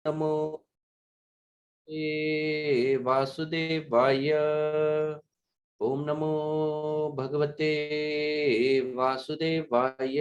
नमो वासुदेवाय। ओम नमो भगवते वासुदेवाय।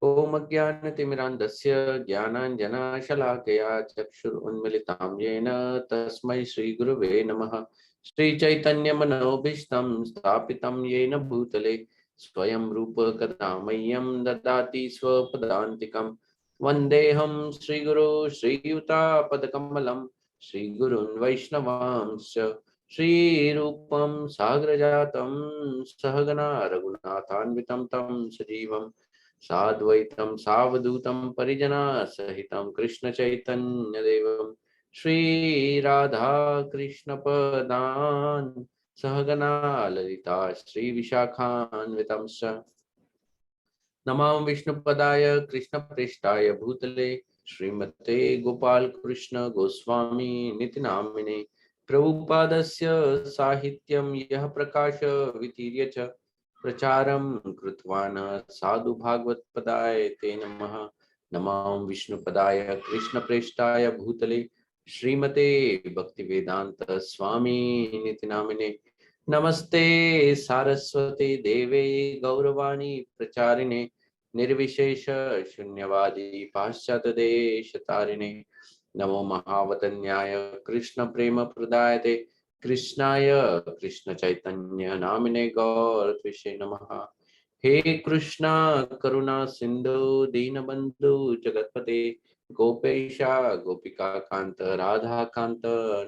ओम अज्ञानतिमिरान्धस्य ज्ञानाञ्जनशलाकया चक्षुरुन्मिलितां येन तस्मै श्रीगुरुवे नमः। श्रीचैतन्यमनोभीष्टं स्थापितं येन भूतले स्वयं रूप कदा मह्यं ददाति स्वपदान्तिकं। वन्देऽहं श्रीगुरो श्रीयुतापदकमलं श्रीगुरुन् वैष्णवांश्च श्रीरूपं साग्रजातं सहगना रघुनाथान्वितं तं सजीवं साद्वैतं सावधूतं परिजना सहितं कृष्ण चैतन्य देवं श्री राधा कृष्ण पदान् सहगना ललिता श्री विशाखान्वितं च नमां विष्णुपदाय कृष्णप्रेष्ठाय भूतले श्रीमते गोपाल कृष्ण गोस्वामी नितिनामिने प्रभुपादस्य साहित्यं यः प्रकाश वितीर्य च प्रचारं कृतवान् साधु भागवत पदाय ते नमः। नमां विष्णुपदाय कृष्णप्रेष्ठाय भूतले श्रीमते भक्तिवेदांत स्वामी नितिनामिने नमस्ते सारस्वते देवे गौरवाणी प्रचारिणे निर्विशेष शून्यवादी पाश्चात्य देश तारिणे नमो महावतन्याय कृष्ण प्रेम प्रदायते कृष्णाय कृष्ण चैतन्य नामिने गौरत्विषे नमः। हे कृष्णा करुणा सिंधु दीनबंधु जगतपते गोपेशा गोपिका कांत राधा कांत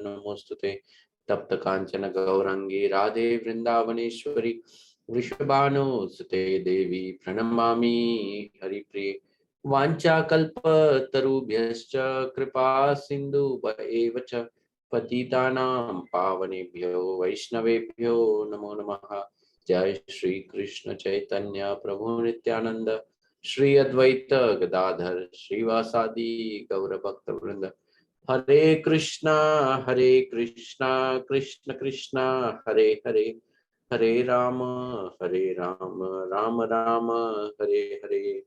नमोस्तुते। तप्त कांचन गौरंगी राधे वृंदावनेश्वरी वृषभानुसुते देवी प्रणमामि हरिप्रिये। वाञ्छाकल्पतरुभ्यश्च कृपा सिन्धुभ्येव च पतितानां पावनेभ्यो वैष्णवेभ्यो नमो नमः। जय श्री कृष्ण चैतन्य प्रभु नित्यानंद श्री अद्वैत गदाधर श्रीवासादि गौर भक्त वृंद। हरे कृष्णा कृष्ण कृष्ण हरे हरे हरे राम राम राम हरे हरे।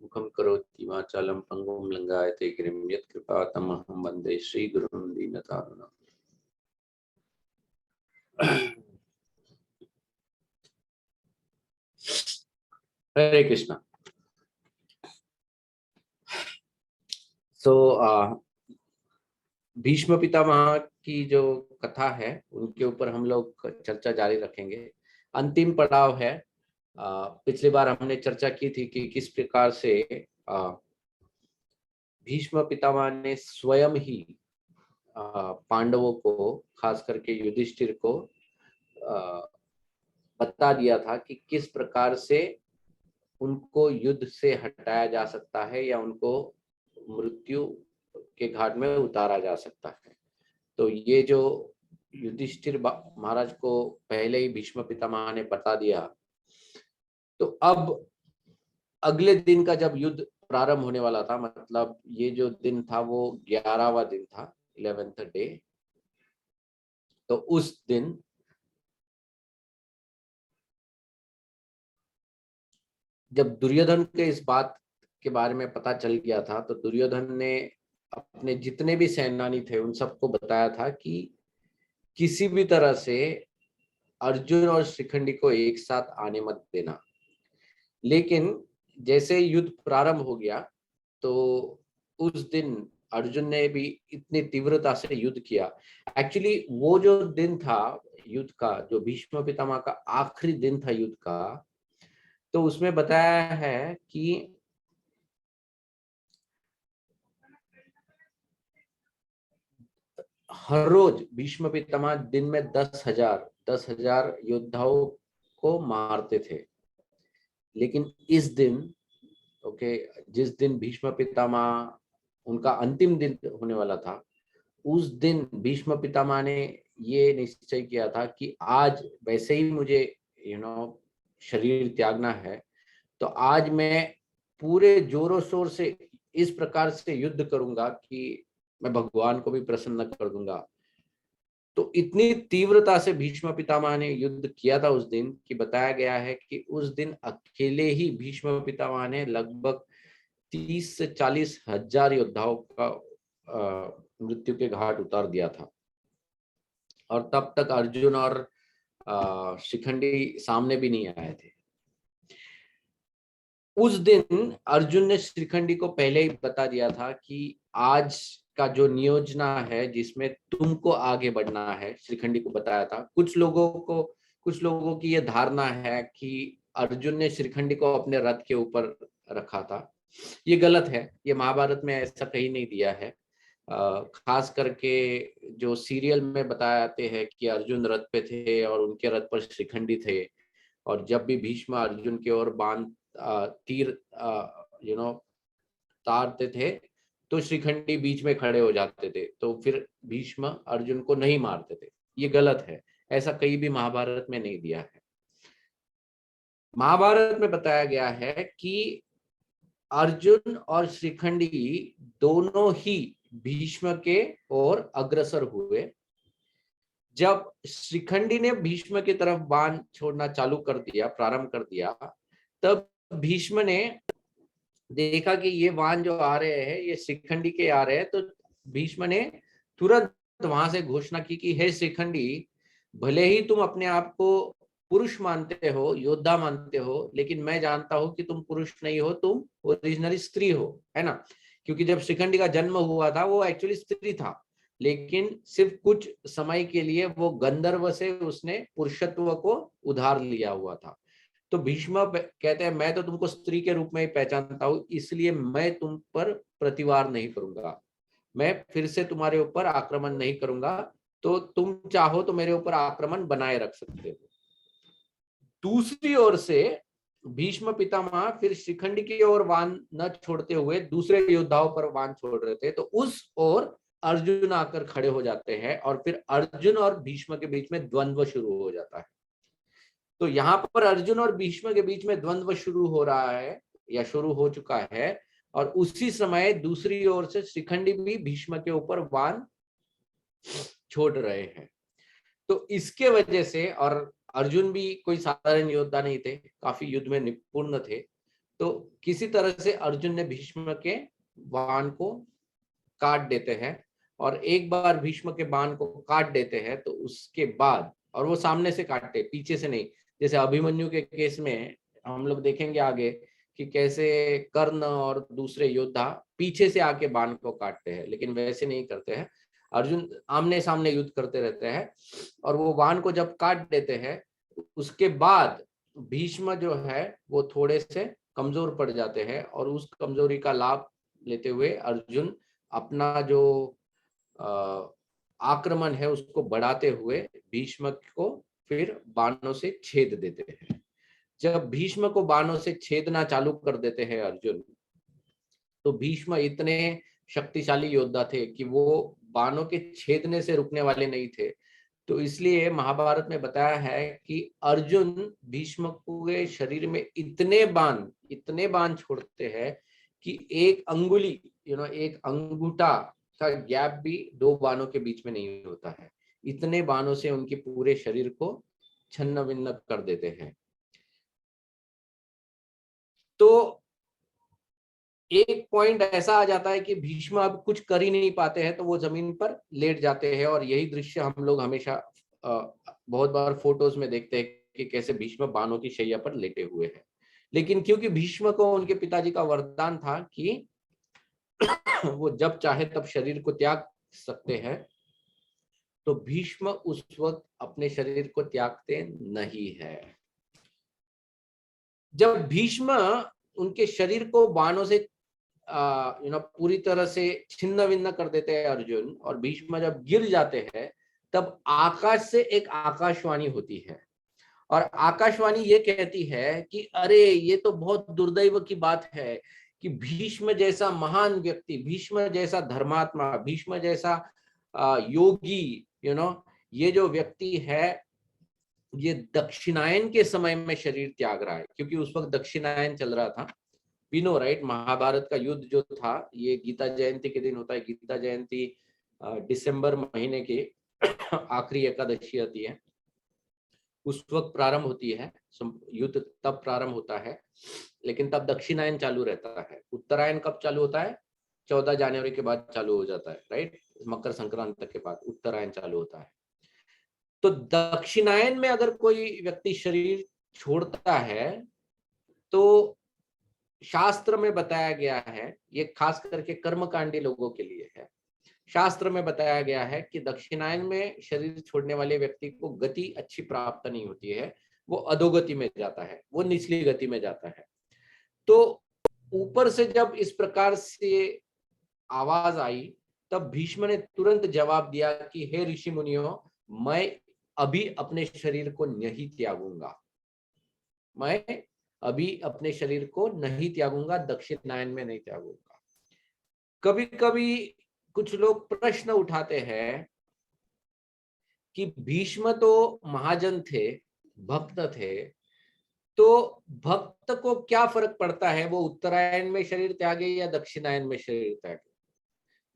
मुखं करोति वाचालं पंगुं लंघयते गिरिं यत्कृपातमहं वन्दे श्रीगुरुं दीनतारिणम्। हरे कृष्णा। भीष्म पितामह की जो कथा है उनके ऊपर हम लोग चर्चा जारी रखेंगे। अंतिम पड़ाव है। पिछली बार हमने चर्चा की थी कि किस प्रकार से भीष्म पितामह ने स्वयं ही पांडवों को, खास करके युधिष्ठिर को बता दिया था कि किस प्रकार से उनको युद्ध से हटाया जा सकता है या उनको मृत्यु के घाट में उतारा जा सकता है। तो ये जो युधिष्ठिर महाराज को पहले ही भीष्म पितामह ने बता दिया, तो अब अगले दिन का जब युद्ध प्रारंभ होने वाला था, मतलब ये जो दिन था वो 11वां दिन था, 11th डे। तो उस दिन जब दुर्योधन के इस बात के बारे में पता चल गया था, तो दुर्योधन ने अपने जितने भी सेनानी थे उन सबको बताया था कि किसी भी तरह से अर्जुन और शिखंडी को एक साथ आने मत देना। लेकिन जैसे युद्ध प्रारंभ हो गया तो उस दिन अर्जुन ने भी इतनी तीव्रता से युद्ध किया। एक्चुअली वो जो दिन था युद्ध का, जो भीष्म पितामह का आखिरी दिन था युद्ध का, तो उसमें बताया है कि हर रोज भीष्म पितामह दिन में 10,000 योद्धाओं को मारते थे। लेकिन इस दिन जिस दिन भीष्म पितामह उनका अंतिम दिन होने वाला था, उस दिन भीष्म पितामह ने ये निश्चय किया था कि आज वैसे ही मुझे शरीर त्यागना है, तो आज मैं पूरे जोरों शोर से इस प्रकार से युद्ध करूंगा कि मैं भगवान को भी प्रसन्न कर दूंगा। तो इतनी तीव्रता से भीष्म पितामह ने युद्ध किया था उस दिन कि बताया गया है कि उस दिन अकेले ही भीष्म पितामह ने लगभग 30 से 40 हजार योद्धाओं का मृत्यु के घाट उतार दिया था। और तब तक अर्जुन और शिखंडी सामने भी नहीं आए थे। उस दिन अर्जुन ने शिखंडी को पहले ही बता दिया था कि आज का जो नियोजना है जिसमें तुमको आगे बढ़ना है, शिखंडी को बताया था। कुछ लोगों की ये धारणा है कि अर्जुन ने शिखंडी को अपने रथ के ऊपर रखा था। ये गलत है, ये महाभारत में ऐसा कहीं नहीं दिया है। खास करके जो सीरियल में बताते हैं कि अर्जुन रथ पे थे और उनके रथ पर शिखंडी थे, और जब भी भीष्म अर्जुन की ओर बाण तीर तारते थे तो शिखंडी बीच में खड़े हो जाते थे, तो फिर भीष्म अर्जुन को नहीं मारते थे। ये गलत है, ऐसा कहीं भी महाभारत में नहीं दिया है। महाभारत में बताया गया है कि अर्जुन और शिखंडी दोनों ही भीष्म के ओर अग्रसर हुए। जब शिखंडी ने भीष्म की तरफ बाण छोड़ना प्रारंभ कर दिया, तब भीष्म ने देखा कि ये बाण जो आ रहे हैं ये शिखंडी के आ रहे हैं, तो भीष्म ने तुरंत वहां से घोषणा की कि हे शिखंडी, भले ही तुम अपने आप को पुरुष मानते हो, योद्धा मानते हो, लेकिन मैं जानता हूं कि तुम पुरुष नहीं हो, तुम ओरिजिनली स्त्री हो, है ना। क्योंकि जब शिखंडी का जन्म हुआ था वो एक्चुअली स्त्री था, लेकिन सिर्फ कुछ समय के लिए वो गंधर्व से उसने पुरुषत्व को उधार लिया हुआ था। तो भीष्म कहते हैं मैं तो तुमको स्त्री के रूप में ही पहचानता हूं, इसलिए मैं तुम पर प्रतिवार नहीं करूंगा, मैं फिर से तुम्हारे ऊपर आक्रमण नहीं करूंगा, तो तुम चाहो तो मेरे ऊपर आक्रमण बनाए रख सकते हो। दूसरी ओर से भीष्म पितामह फिर शिखंडी की ओर बाण न छोड़ते हुए दूसरे योद्धाओं पर बाण छोड़ रहे थे, तो उस ओर अर्जुन आकर खड़े हो जाते हैं और फिर अर्जुन और भीष्म के बीच में द्वंद्व शुरू हो जाता है। तो यहाँ पर अर्जुन और भीष्म के बीच में द्वंद्व शुरू हो रहा है या शुरू हो चुका है, और उसी समय दूसरी ओर से शिखंडी भी भीष्म के ऊपर बाण छोड़ रहे हैं। तो इसके वजह से, और अर्जुन भी कोई साधारण योद्धा नहीं थे, काफी युद्ध में निपुण थे, तो किसी तरह से अर्जुन ने भीष्म के बाण को काट देते हैं। और एक बार भीष्म के बाण को काट देते हैं तो उसके बाद, और वो सामने से काटते, पीछे से नहीं, जैसे अभिमन्यु के केस में हम लोग देखेंगे आगे कि कैसे कर्ण और दूसरे योद्धा पीछे से आके बाण को काटते हैं, लेकिन वैसे नहीं करते हैं। अर्जुन आमने सामने युद्ध करते रहते हैं, और वो बाण को जब काट देते हैं उसके बाद भीष्म जो है वो थोड़े से कमजोर पड़ जाते हैं, और उस कमजोरी का लाभ लेते हुए अर्जुन अपना जो आक्रमण है उसको बढ़ाते हुए भीष्म को फिर बाणों से छेद देते हैं। जब भीष्म को बाणों से छेदना चालू कर देते हैं अर्जुन, तो भीष्म इतने शक्तिशाली योद्धा थे कि वो बाणों के छेदने से रुकने वाले नहीं थे। तो इसलिए महाभारत में बताया है कि अर्जुन भीष्म के शरीर में इतने बाण छोड़ते हैं कि एक अंगुली एक अंगूठा का गैप भी दो बाणों के बीच में नहीं होता है। इतने बाणों से उनके पूरे शरीर को छन्न भिन्न कर देते हैं। तो एक पॉइंट ऐसा आ जाता है कि भीष्म अब कुछ कर ही नहीं पाते हैं, तो वो जमीन पर लेट जाते हैं, और यही दृश्य हम लोग हमेशा बहुत बार फोटोज में देखते हैं कि कैसे भीष्म बाणों की शैया पर लेटे हुए हैं। लेकिन क्योंकि भीष्म को उनके पिताजी का वरदान था कि वो जब चाहे तब शरीर को त्याग सकते हैं, तो भीष्म उस वक्त अपने शरीर को त्यागते नहीं है। जब भीष्म उनके शरीर को बाणों से पूरी तरह से छिन्न भिन्न कर देते हैं अर्जुन, और भीष्म जब गिर जाते हैं तब आकाश से एक आकाशवाणी होती है, और आकाशवाणी ये कहती है कि अरे ये तो बहुत दुर्दैव की बात है कि भीष्म जैसा महान व्यक्ति, भीष्म जैसा धर्मात्मा, भीष्म जैसा योगी, ये जो व्यक्ति है ये दक्षिणायन के समय में शरीर त्याग रहा है। क्योंकि उस वक्त दक्षिणायन चल रहा था, नो राइट, महाभारत का युद्ध जो था ये गीता जयंती के दिन होता है। गीता जयंती दिसंबर महीने की आखिरी एकादशी आती है, उस वक्त प्रारंभ होती है युद्ध, तब प्रारंभ होता है, लेकिन तब दक्षिणायन चालू रहता है। उत्तरायण कब चालू होता है? 14 जनवरी के बाद चालू हो जाता है, राइट, मकर संक्रांति के बाद उत्तरायण चालू होता है। तो दक्षिणायन में अगर कोई व्यक्ति शरीर छोड़ता है तो शास्त्र में बताया गया है, ये खास करके कर्मकांडी लोगों के लिए है, शास्त्र में बताया गया है कि दक्षिणायन में शरीर छोड़ने वाले व्यक्ति को गति अच्छी प्राप्त नहीं होती है, वो अधोगति में जाता है, वो निचली गति में जाता है। तो ऊपर से जब इस प्रकार से आवाज आई तब भीष्म ने तुरंत जवाब दिया कि हे ऋषि मुनियों, मैं अभी अपने शरीर को नहीं त्यागूंगा, मैं अभी अपने शरीर को नहीं त्यागूंगा, दक्षिणायन में नहीं त्यागूंगा। कभी कभी कुछ लोग प्रश्न उठाते हैं कि भीष्म तो महाजन थे, भक्त थे, तो भक्त को क्या फर्क पड़ता है वो उत्तरायण में शरीर त्यागे या दक्षिणायन में शरीर त्यागे?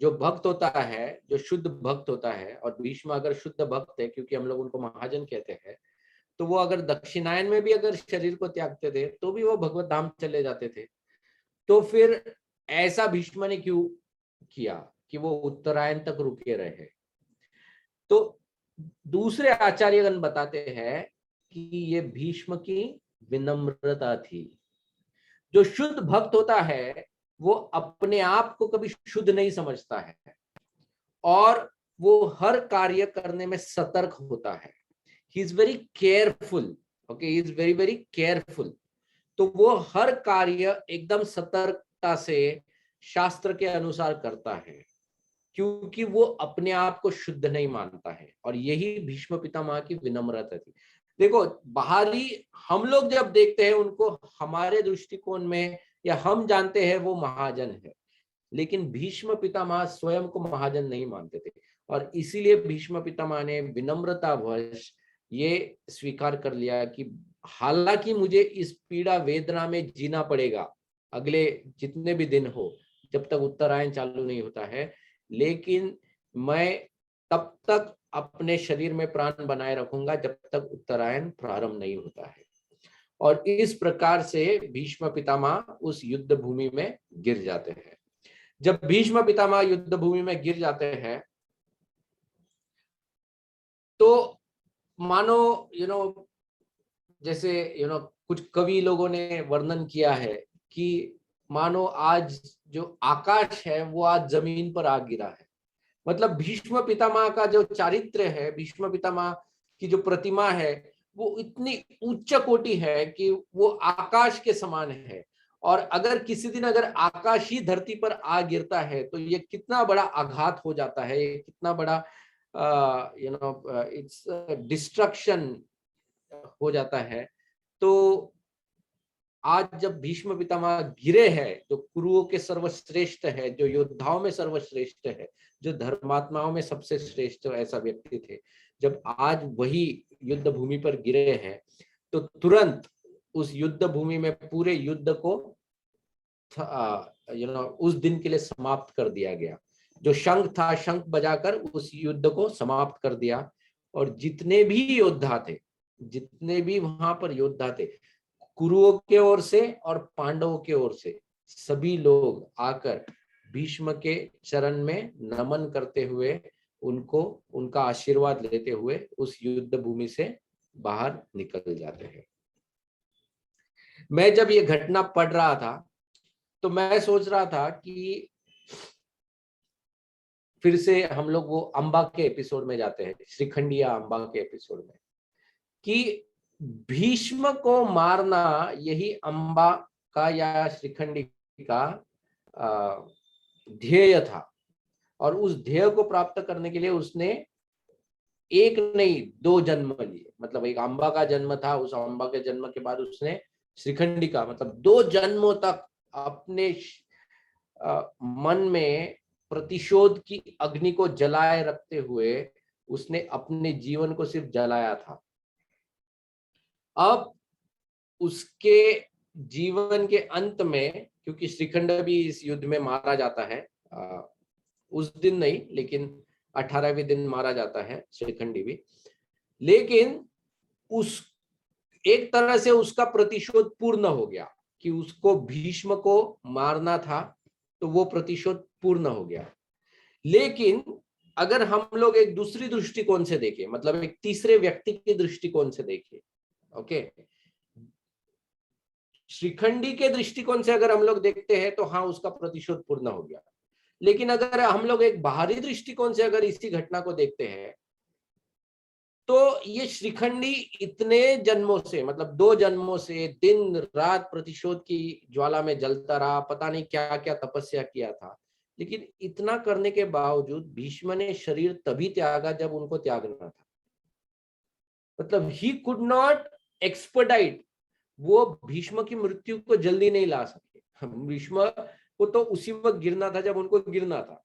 जो भक्त होता है, जो शुद्ध भक्त होता है, और भीष्म अगर शुद्ध भक्त है, क्योंकि हम लोग उनको महाजन कहते हैं, तो वो अगर दक्षिणायन में भी अगर शरीर को त्यागते थे तो भी वो भगवत धाम चले जाते थे। तो फिर ऐसा भीष्म ने क्यों किया कि वो उत्तरायण तक रुके रहे? तो दूसरे आचार्यगण बताते हैं कि ये भीष्म की विनम्रता थी। जो शुद्ध भक्त होता है वो अपने आप को कभी शुद्ध नहीं समझता है और वो हर कार्य करने में सतर्क होता है। He is very careful, okay, he is very very careful. तो वो हर कार्य एकदम सतर्कता से शास्त्र के अनुसार करता है, क्योंकि वो अपने आप को शुद्ध नहीं मानता है। और यही भीष्म पितामह की विनम्रता थी। देखो, बाहरी हम लोग जब देखते हैं उनको हमारे दृष्टिकोण में, या हम जानते हैं वो महाजन है, लेकिन भीष्म पितामह स्वयं को महाजन नहीं मानते थे। और इसीलिए भीष्म पितामह ने विनम्रतावश ये स्वीकार कर लिया कि हालांकि मुझे इस पीड़ा वेदना में जीना पड़ेगा अगले जितने भी दिन हो, जब तक उत्तरायण चालू नहीं होता है, लेकिन मैं तब तक अपने शरीर में प्राण बनाए रखूंगा जब तक उत्तरायण प्रारंभ नहीं होता है। और इस प्रकार से भीष्म पितामह उस युद्ध भूमि में गिर जाते हैं। जब भीष्म पितामह युद्ध भूमि में गिर जाते हैं तो मानो जैसे कुछ कवि लोगों ने वर्णन किया है कि मानो आज जो आकाश है वो आज जमीन पर आ गिरा है। मतलब भीष्म पितामह का जो चारित्र्य है, भीष्म पितामह की जो प्रतिमा है, वो इतनी उच्च कोटि है कि वो आकाश के समान है। और अगर किसी दिन अगर आकाश ही धरती पर आ गिरता है तो ये कितना बड़ा आघात हो जाता है, ये कितना बड़ा इट्स डिस्ट्रक्शन हो जाता है। तो आज जब भीष्म पितामह गिरे हैं, जो कुरुओं के सर्वश्रेष्ठ है, जो योद्धाओं में सर्वश्रेष्ठ है, जो धर्मात्माओं में सबसे श्रेष्ठ ऐसा व्यक्ति थे, जब आज वही युद्ध भूमि पर गिरे हैं तो तुरंत उस युद्ध भूमि में पूरे युद्ध को उस दिन के लिए समाप्त कर दिया गया। जो शंख था, शंख बजाकर उस युद्ध को समाप्त कर दिया। और जितने भी योद्धा थे, जितने भी वहां पर योद्धा थे, कुरुओं के ओर से और पांडवों के ओर से, सभी लोग आकर भीष्म के चरण में नमन करते हुए उनको उनका आशीर्वाद लेते हुए उस युद्ध भूमि से बाहर निकल जाते हैं। मैं जब ये घटना पढ़ रहा था तो मैं सोच रहा था कि फिर से हम लोग वो अंबा के एपिसोड में जाते हैं, श्रीखंडिया अंबा के एपिसोड में, कि भीष्म को मारना यही अंबा का या श्रीखंडी का ध्येय था। और उस ध्येय को प्राप्त करने के लिए उसने एक नहीं 2 जन्म लिए। मतलब एक अंबा का जन्म था, उस अंबा के जन्म के बाद उसने श्रीखंडी का, मतलब 2 जन्मों तक अपने मन में प्रतिशोध की अग्नि को जलाए रखते हुए उसने अपने जीवन को सिर्फ जलाया था। अब उसके जीवन के अंत में, क्योंकि श्रीखंड भी इस युद्ध में मारा जाता है, उस दिन नहीं लेकिन 18वें दिन मारा जाता है श्रीखंडी भी। लेकिन उस एक तरह से उसका प्रतिशोध पूर्ण हो गया कि उसको भीष्म को मारना था, तो वो प्रतिशोध पूर्ण हो गया। लेकिन अगर हम लोग एक दूसरी दृष्टिकोण से देखें, मतलब एक तीसरे व्यक्ति के दृष्टिकोण से देखें, ओके, श्रीखंडी के दृष्टिकोण से अगर हम लोग देखते हैं तो हाँ, उसका प्रतिशोध पूर्ण हो गया। लेकिन अगर हम लोग एक बाहरी दृष्टिकोण से अगर इसी घटना को देखते हैं, तो ये श्रीखंडी इतने जन्मों से, मतलब 2 जन्मों से दिन रात प्रतिशोध की ज्वाला में जलता रहा, पता नहीं क्या क्या तपस्या किया था, लेकिन इतना करने के बावजूद भीष्म ने शरीर तभी त्यागा जब उनको त्यागना था। मतलब ही कुड नॉट एक्सपर्टाइट, वो भीष्म की मृत्यु को जल्दी नहीं ला सके। भीष्म को तो उसी वक्त गिरना था जब उनको गिरना था।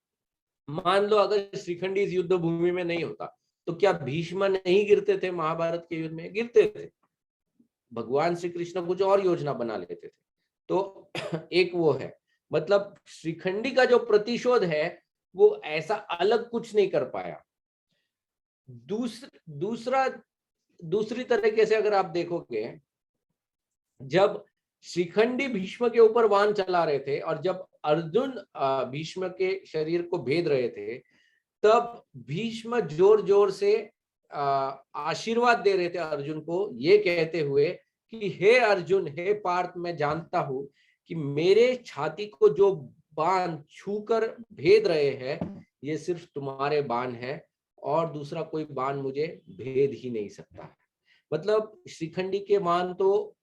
मान लो अगर श्रीखंडी इस युद्ध भूमि में नहीं होता, तो क्या भीष्म नहीं गिरते थे? महाभारत के युद्ध में गिरते थे। भगवान श्री कृष्ण कुछ और योजना बना लेते थे। तो एक वो है, मतलब श्रीखंडी का जो प्रतिशोध है वो ऐसा अलग कुछ नहीं कर पाया। दूसरा दूसरी तरीके से अगर आप देखोगे, जब श्रीखंडी भीष्म के ऊपर वाण चला रहे थे और जब अर्जुन भीष्म के शरीर को भेद रहे थे, तब भीष्म जोर जोर से आशीर्वाद दे रहे थे अर्जुन को, ये कहते हुए कि हे अर्जुन, हे पार्थ, मैं जानता हूं कि मेरे छाती को जो बाण छूकर भेद रहे हैं, ये सिर्फ तुम्हारे बाण है और दूसरा कोई बाण मुझे भेद ही नहीं सकता है। मतलब श्रीखंडी के बाण तो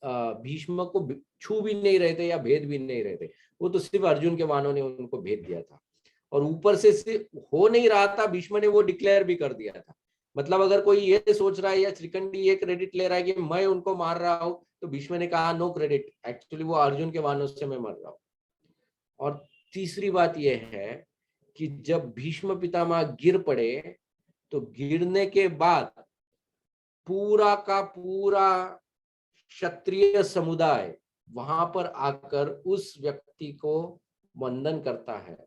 भीष्म को छू भी नहीं रहे थे या भेद भी नहीं रहे थे, वो तो सिर्फ अर्जुन के बाणों ने उनको भेद दिया था। और ऊपर से हो नहीं रहा था, भीष्म ने वो डिक्लेयर भी कर दिया था। मतलब अगर कोई ये सोच रहा है या श्रीखंडी ये क्रेडिट ले रहा है कि मैं उनको मार रहा हूं, तो भीष्म ने कहा नो क्रेडिट, एक्चुअली वो अर्जुन के बाणों से मैं मर रहा हूं। और तीसरी बात यह है कि जब भीष्म पितामह गिर पड़े, तो गिरने के बाद पूरा का पूरा क्षत्रिय समुदाय वहां पर आकर उस व्यक्ति को वंदन करता है।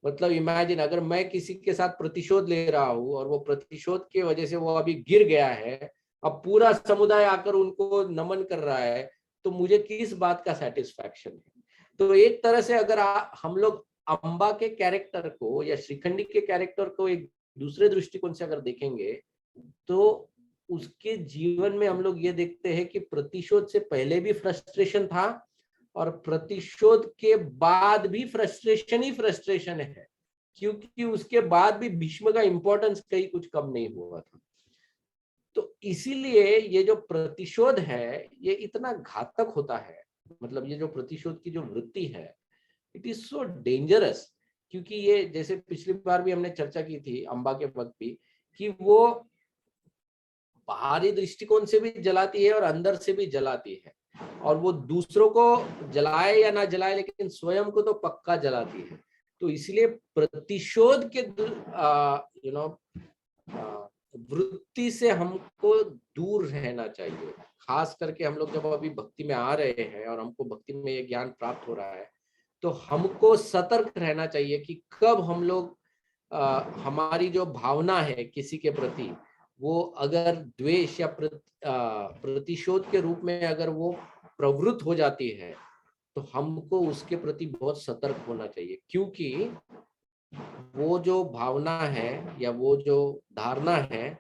मतलब इमेजिन, अगर मैं किसी के साथ प्रतिशोध ले रहा हूं और वो प्रतिशोध के वजह से वो अभी गिर गया है, अब पूरा समुदाय आकर उनको नमन कर रहा है, तो मुझे किस बात का सेटिस्फैक्शन है? तो एक तरह से अगर हम लोग अंबा के कैरेक्टर को या श्रीखंडी के कैरेक्टर को एक दूसरे दृष्टिकोण से अगर देखेंगे, तो उसके जीवन में हम लोग ये देखते हैं कि प्रतिशोध से पहले भी फ्रस्ट्रेशन था और प्रतिशोध के बाद भी फ्रस्ट्रेशन ही फ्रस्ट्रेशन है, क्योंकि उसके बाद भी भीष्म का इंपॉर्टेंस कहीं कुछ कम नहीं हुआ था। तो इसीलिए ये जो प्रतिशोध है ये इतना घातक होता है। मतलब ये जो प्रतिशोध की जो वृत्ति है, इट इज सो डेंजरस, क्योंकि ये जैसे पिछली बार भी हमने चर्चा की थी अंबा के वक्त भी, कि वो बाहरी दृष्टिकोण से भी जलाती है और अंदर से भी जलाती है, और वो दूसरों को जलाए या ना जलाए लेकिन स्वयं को तो पक्का जलाती है। तो इसलिए प्रतिशोध के वृत्ति से हमको दूर रहना चाहिए। खास करके हम लोग जब अभी भक्ति में आ रहे हैं और हमको भक्ति में ये ज्ञान प्राप्त हो रहा है, तो हमको सतर्क रहना चाहिए कि कब हम लोग हमारी जो भावना है किसी के प्रति, वो अगर द्वेष या प्रतिशोध के रूप में अगर वो प्रवृत्त हो जाती है, तो हमको उसके प्रति बहुत सतर्क होना चाहिए। क्योंकि वो जो भावना है या वो जो धारणा है,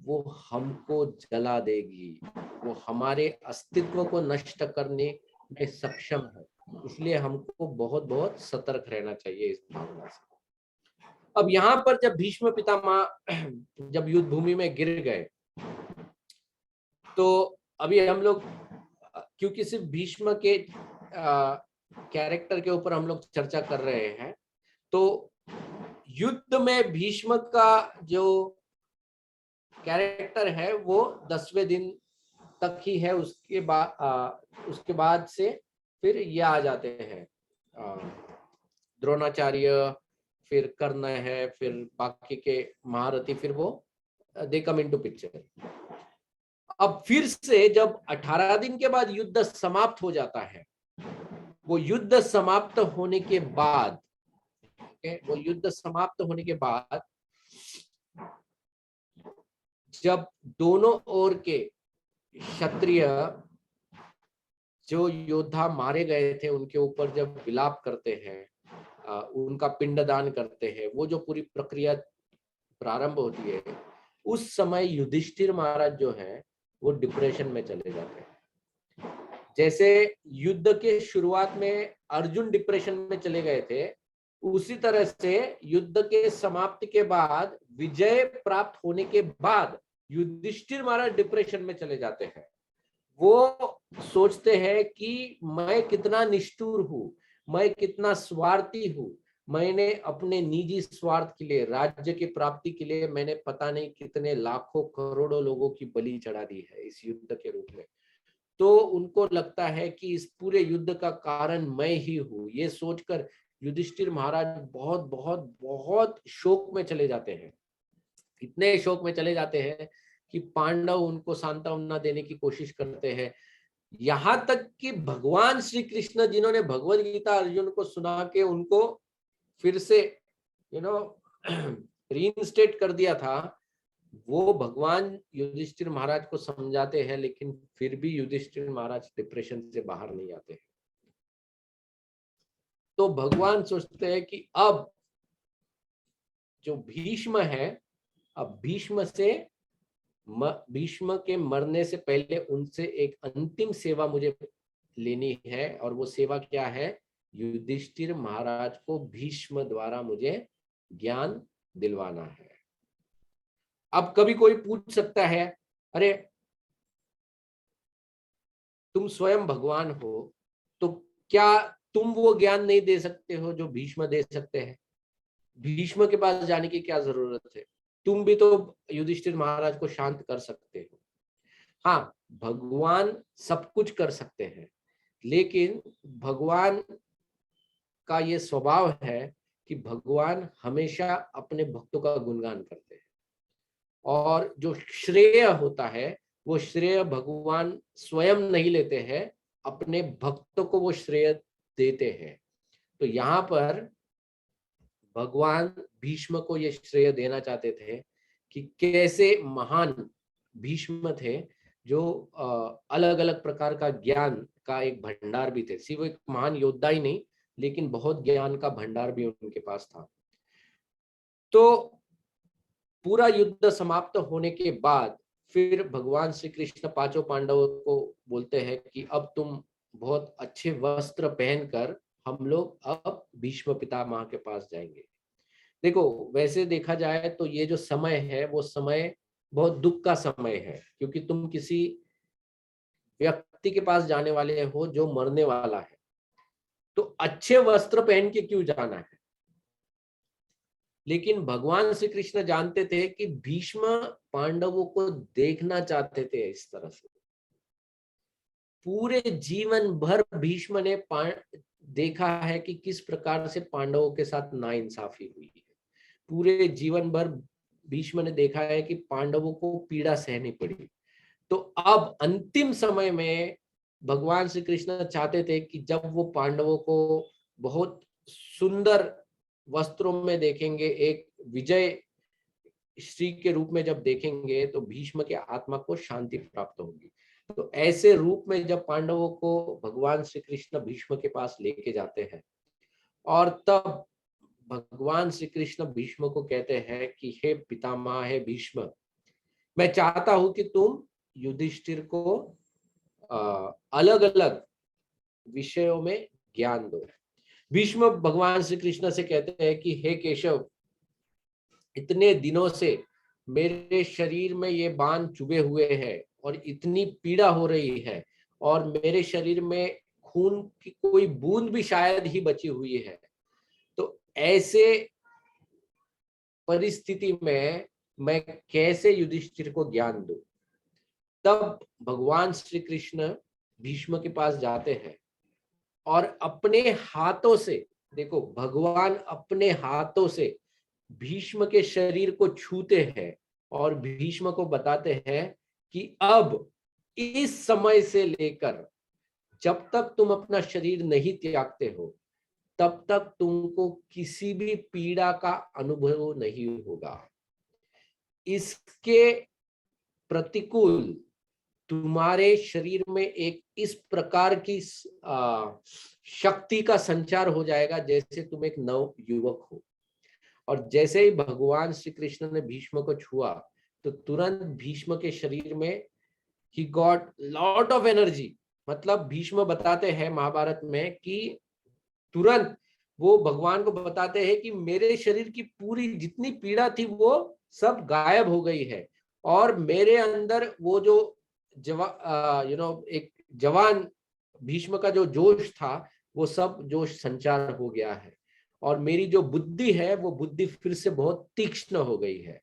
वो हमको जला देगी, वो हमारे अस्तित्व को नष्ट करने में सक्षम है। इसलिए हमको बहुत बहुत सतर्क रहना चाहिए इस भावना से। अब यहाँ पर जब भीष्म पितामह जब युद्ध भूमि में गिर गए, तो अभी हम लोग क्योंकि सिर्फ भीष्म के कैरेक्टर के ऊपर हम लोग चर्चा कर रहे हैं, तो युद्ध में भीष्म का जो कैरेक्टर है वो 10वें दिन तक ही है। उसके बाद से फिर ये आ जाते हैं द्रोणाचार्य, फिर कर्ण है, फिर बाकी के महारथी, फिर वो दे कम इनटू पिक्चर। अब फिर से जब 18 दिन के बाद युद्ध समाप्त हो जाता है, वो युद्ध समाप्त होने के बाद जब दोनों ओर के क्षत्रिय जो योद्धा मारे गए थे उनके ऊपर जब विलाप करते हैं, उनका पिंडदान करते हैं, वो जो पूरी प्रक्रिया प्रारंभ होती है, उस समय युधिष्ठिर महाराज जो है वो डिप्रेशन में चले जाते हैं। जैसे युद्ध के शुरुआत में अर्जुन डिप्रेशन में चले गए थे, उसी तरह से युद्ध के समाप्ति के बाद, विजय प्राप्त होने के बाद युधिष्ठिर महाराज डिप्रेशन में चले जाते हैं। वो सोचते हैं कि मैं कितना निष्ठुर हूं, मैं कितना स्वार्थी हूं, मैंने अपने निजी स्वार्थ के लिए, राज्य की प्राप्ति के लिए मैंने पता नहीं कितने लाखों करोड़ों लोगों की बलि चढ़ा दी है इस युद्ध के रूप में। तो उनको लगता है कि इस पूरे युद्ध का कारण मैं ही हूं। ये सोचकर युधिष्ठिर महाराज बहुत बहुत बहुत शोक में चले जाते हैं। इतने शोक में चले जाते हैं कि पांडव उनको सांत्वना देने की कोशिश करते हैं। यहाँ तक कि भगवान श्री कृष्ण, जिन्होंने भगवद गीता अर्जुन को सुना के उनको फिर से रीइंस्टेट कर दिया था, वो भगवान युधिष्ठिर महाराज को समझाते हैं, लेकिन फिर भी युधिष्ठिर महाराज डिप्रेशन से बाहर नहीं आते हैं। तो भगवान सोचते हैं कि अब जो भीष्म है, अब भीष्म के मरने से पहले उनसे एक अंतिम सेवा मुझे लेनी है, और वो सेवा क्या है? युधिष्ठिर महाराज को भीष्म द्वारा मुझे ज्ञान दिलवाना है। अब कभी कोई पूछ सकता है, अरे तुम स्वयं भगवान हो, तो क्या तुम वो ज्ञान नहीं दे सकते हो जो भीष्म दे सकते हैं? भीष्म के पास जाने की क्या जरूरत है? तुम भी तो युधिष्ठिर महाराज को शांत कर सकते हो। हाँ, भगवान सब कुछ कर सकते हैं, लेकिन भगवान का ये स्वभाव है कि भगवान हमेशा अपने भक्तों का गुणगान करते हैं, और जो श्रेय होता है वो श्रेय भगवान स्वयं नहीं लेते हैं, अपने भक्तों को वो श्रेय देते हैं। तो यहाँ पर भगवान भीष्म को ये श्रेय देना चाहते थे कि कैसे महान भीष्म थे, जो अलग अलग प्रकार का ज्ञान का एक भंडार भी थे। सिर्फ एक महान योद्धा ही नहीं, लेकिन बहुत ज्ञान का भंडार भी उनके पास था। तो पूरा युद्ध समाप्त होने के बाद फिर भगवान श्री कृष्ण पांचों पांडवों को बोलते हैं कि अब तुम बहुत अच्छे वस्त्र पहनकर हम लोग अब भीष्म पितामह के पास जाएंगे। देखो, वैसे देखा जाए तो ये जो समय है वो समय बहुत दुख का समय है, क्योंकि तुम किसी व्यक्ति के पास जाने वाले हो जो मरने वाला है, तो अच्छे वस्त्र पहन के क्यों जाना है? लेकिन भगवान श्री कृष्ण जानते थे कि भीष्म पांडवों को देखना चाहते थे। इस तरह से पूरे जीवन भर भीष्म ने देखा है कि किस प्रकार से पांडवों के साथ नाइंसाफी हुई है। पूरे जीवन भर भीष्म ने देखा है कि पांडवों को पीड़ा सहनी पड़ी। तो अब अंतिम समय में भगवान श्री कृष्ण चाहते थे कि जब वो पांडवों को बहुत सुंदर वस्त्रों में देखेंगे, एक विजय श्री के रूप में जब देखेंगे, तो भीष्म के आत्मा को शांति प्राप्त होगी। तो ऐसे रूप में जब पांडवों को भगवान श्री कृष्ण भीष्म के पास लेके जाते हैं, और तब भगवान श्री कृष्ण भीष्म को कहते हैं कि हे पितामह, हे भीष्म, मैं चाहता हूं कि तुम युधिष्ठिर को अलग अलग विषयों में ज्ञान दो। भीष्म भगवान श्री कृष्ण से कहते हैं कि हे केशव, इतने दिनों से मेरे शरीर में ये बाण चुभे हुए हैं और इतनी पीड़ा हो रही है, और मेरे शरीर में खून की कोई बूंद भी शायद ही बची हुई है। तो ऐसे परिस्थिति में मैं कैसे युधिष्ठिर को ज्ञान दूं? तब भगवान श्री कृष्ण भीष्म के पास जाते हैं और अपने हाथों से, देखो, भगवान अपने हाथों से भीष्म के शरीर को छूते हैं और भीष्म को बताते हैं कि अब इस समय से लेकर जब तक तुम अपना शरीर नहीं त्यागते हो, तब तक तुमको किसी भी पीड़ा का अनुभव नहीं होगा। इसके प्रतिकूल तुम्हारे शरीर में एक इस प्रकार की शक्ति का संचार हो जाएगा जैसे तुम एक नव युवक हो। और जैसे ही भगवान श्री कृष्ण ने भीष्म को छुआ तो तुरंत भीष्म के शरीर में he got lot of energy। मतलब भीष्म बताते हैं महाभारत में कि तुरंत वो भगवान को बताते हैं कि मेरे शरीर की पूरी जितनी पीड़ा थी वो सब गायब हो गई है और मेरे अंदर वो जो एक जवान भीष्म का जो जोश था वो सब जोश संचार हो गया है और मेरी जो बुद्धि है वो बुद्धि फिर से बहुत तीक्ष्ण हो गई है।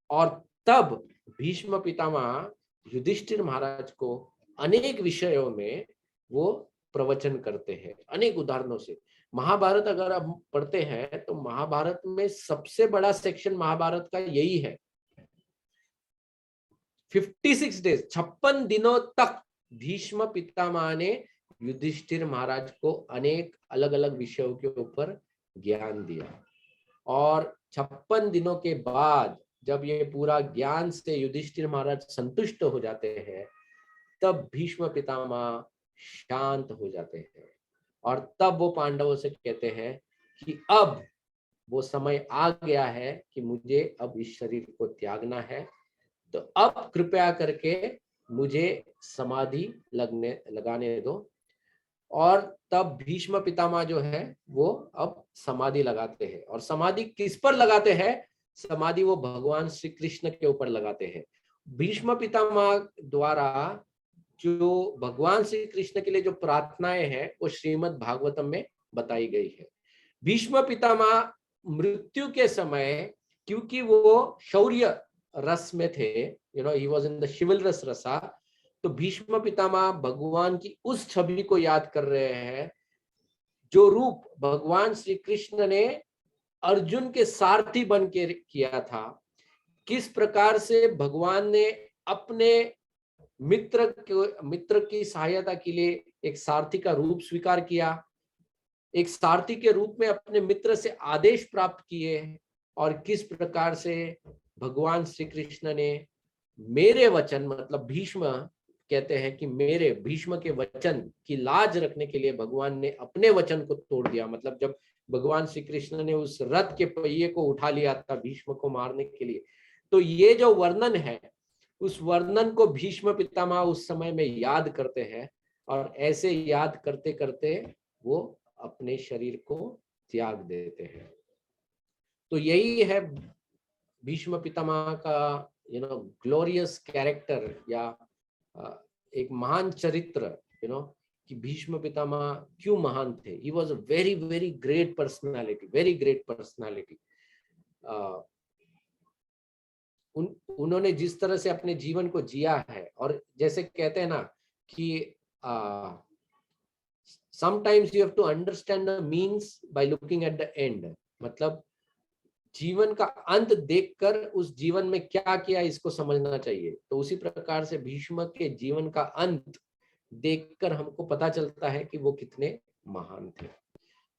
और तब भीष्म पितामह युधिष्ठिर महाराज को अनेक विषयों में वो प्रवचन करते हैं, अनेक उदाहरणों से। महाभारत अगर हम पढ़ते हैं तो महाभारत में सबसे बड़ा सेक्शन महाभारत का यही है। 56 डेज 56 दिनों तक भीष्म पितामह ने युधिष्ठिर महाराज को अनेक अलग अलग विषयों के ऊपर ज्ञान दिया और 56 दिनों के बाद जब ये पूरा ज्ञान से युधिष्ठिर महाराज संतुष्ट हो जाते हैं तब भीष्म पितामह शांत हो जाते हैं और तब वो पांडवों से कहते हैं कि अब वो समय आ गया है कि मुझे अब इस शरीर को त्यागना है, तो अब कृपया करके मुझे समाधि लगाने दो। और तब भीष्म पितामह जो है वो अब समाधि लगाते हैं। और समाधि किस पर लगाते हैं? समाधि वो भगवान श्री कृष्ण के ऊपर लगाते हैं। भीष्म पितामह द्वारा जो भगवान श्री कृष्ण के लिए जो प्रार्थनाएं हैं वो श्रीमद् भागवतम में बताई गई है। भीष्म पितामह मृत्यु के समय क्योंकि वो शौर्य रस में थे, ही वाज इन द शिवलरस रसा, तो भीष्म पितामह भगवान की उस छवि को याद कर रहे हैं जो रूप भगवान श्री कृष्ण ने अर्जुन के सारथी बन के किया था। किस प्रकार से भगवान ने अपने मित्र की सहायता के लिए एक सारथी का रूप स्वीकार किया, एक सारथी के रूप में अपने मित्र से आदेश प्राप्त किए, और किस प्रकार से भगवान श्री कृष्ण ने मेरे वचन, मतलब भीष्म कहते हैं कि मेरे भीष्म के वचन की लाज रखने के लिए भगवान ने अपने वचन को तोड़ दिया। मतलब जब भगवान श्री कृष्ण ने उस रथ के पहिए को उठा लिया था भीष्म को मारने के लिए, तो ये जो वर्णन है उस वर्णन को भीष्म पितामह उस समय में याद करते हैं और ऐसे याद करते करते वो अपने शरीर को त्याग देते हैं। तो यही है भीष्म पितामह का ग्लोरियस कैरेक्टर या एक महान चरित्र, कि भीष्म पितामह क्यों महान थे। He was a very very great personality, very great personality. उन्होंने जिस तरह से अपने जीवन को जिया है, और जैसे कहते हैं ना कि sometimes you have to understand the means by looking at the end। मतलब जीवन का अंत देखकर उस जीवन में क्या किया इसको समझना चाहिए। तो उसी प्रकार से भीष्म के जीवन का अंत देखकर हमको पता चलता है कि वो कितने महान थे।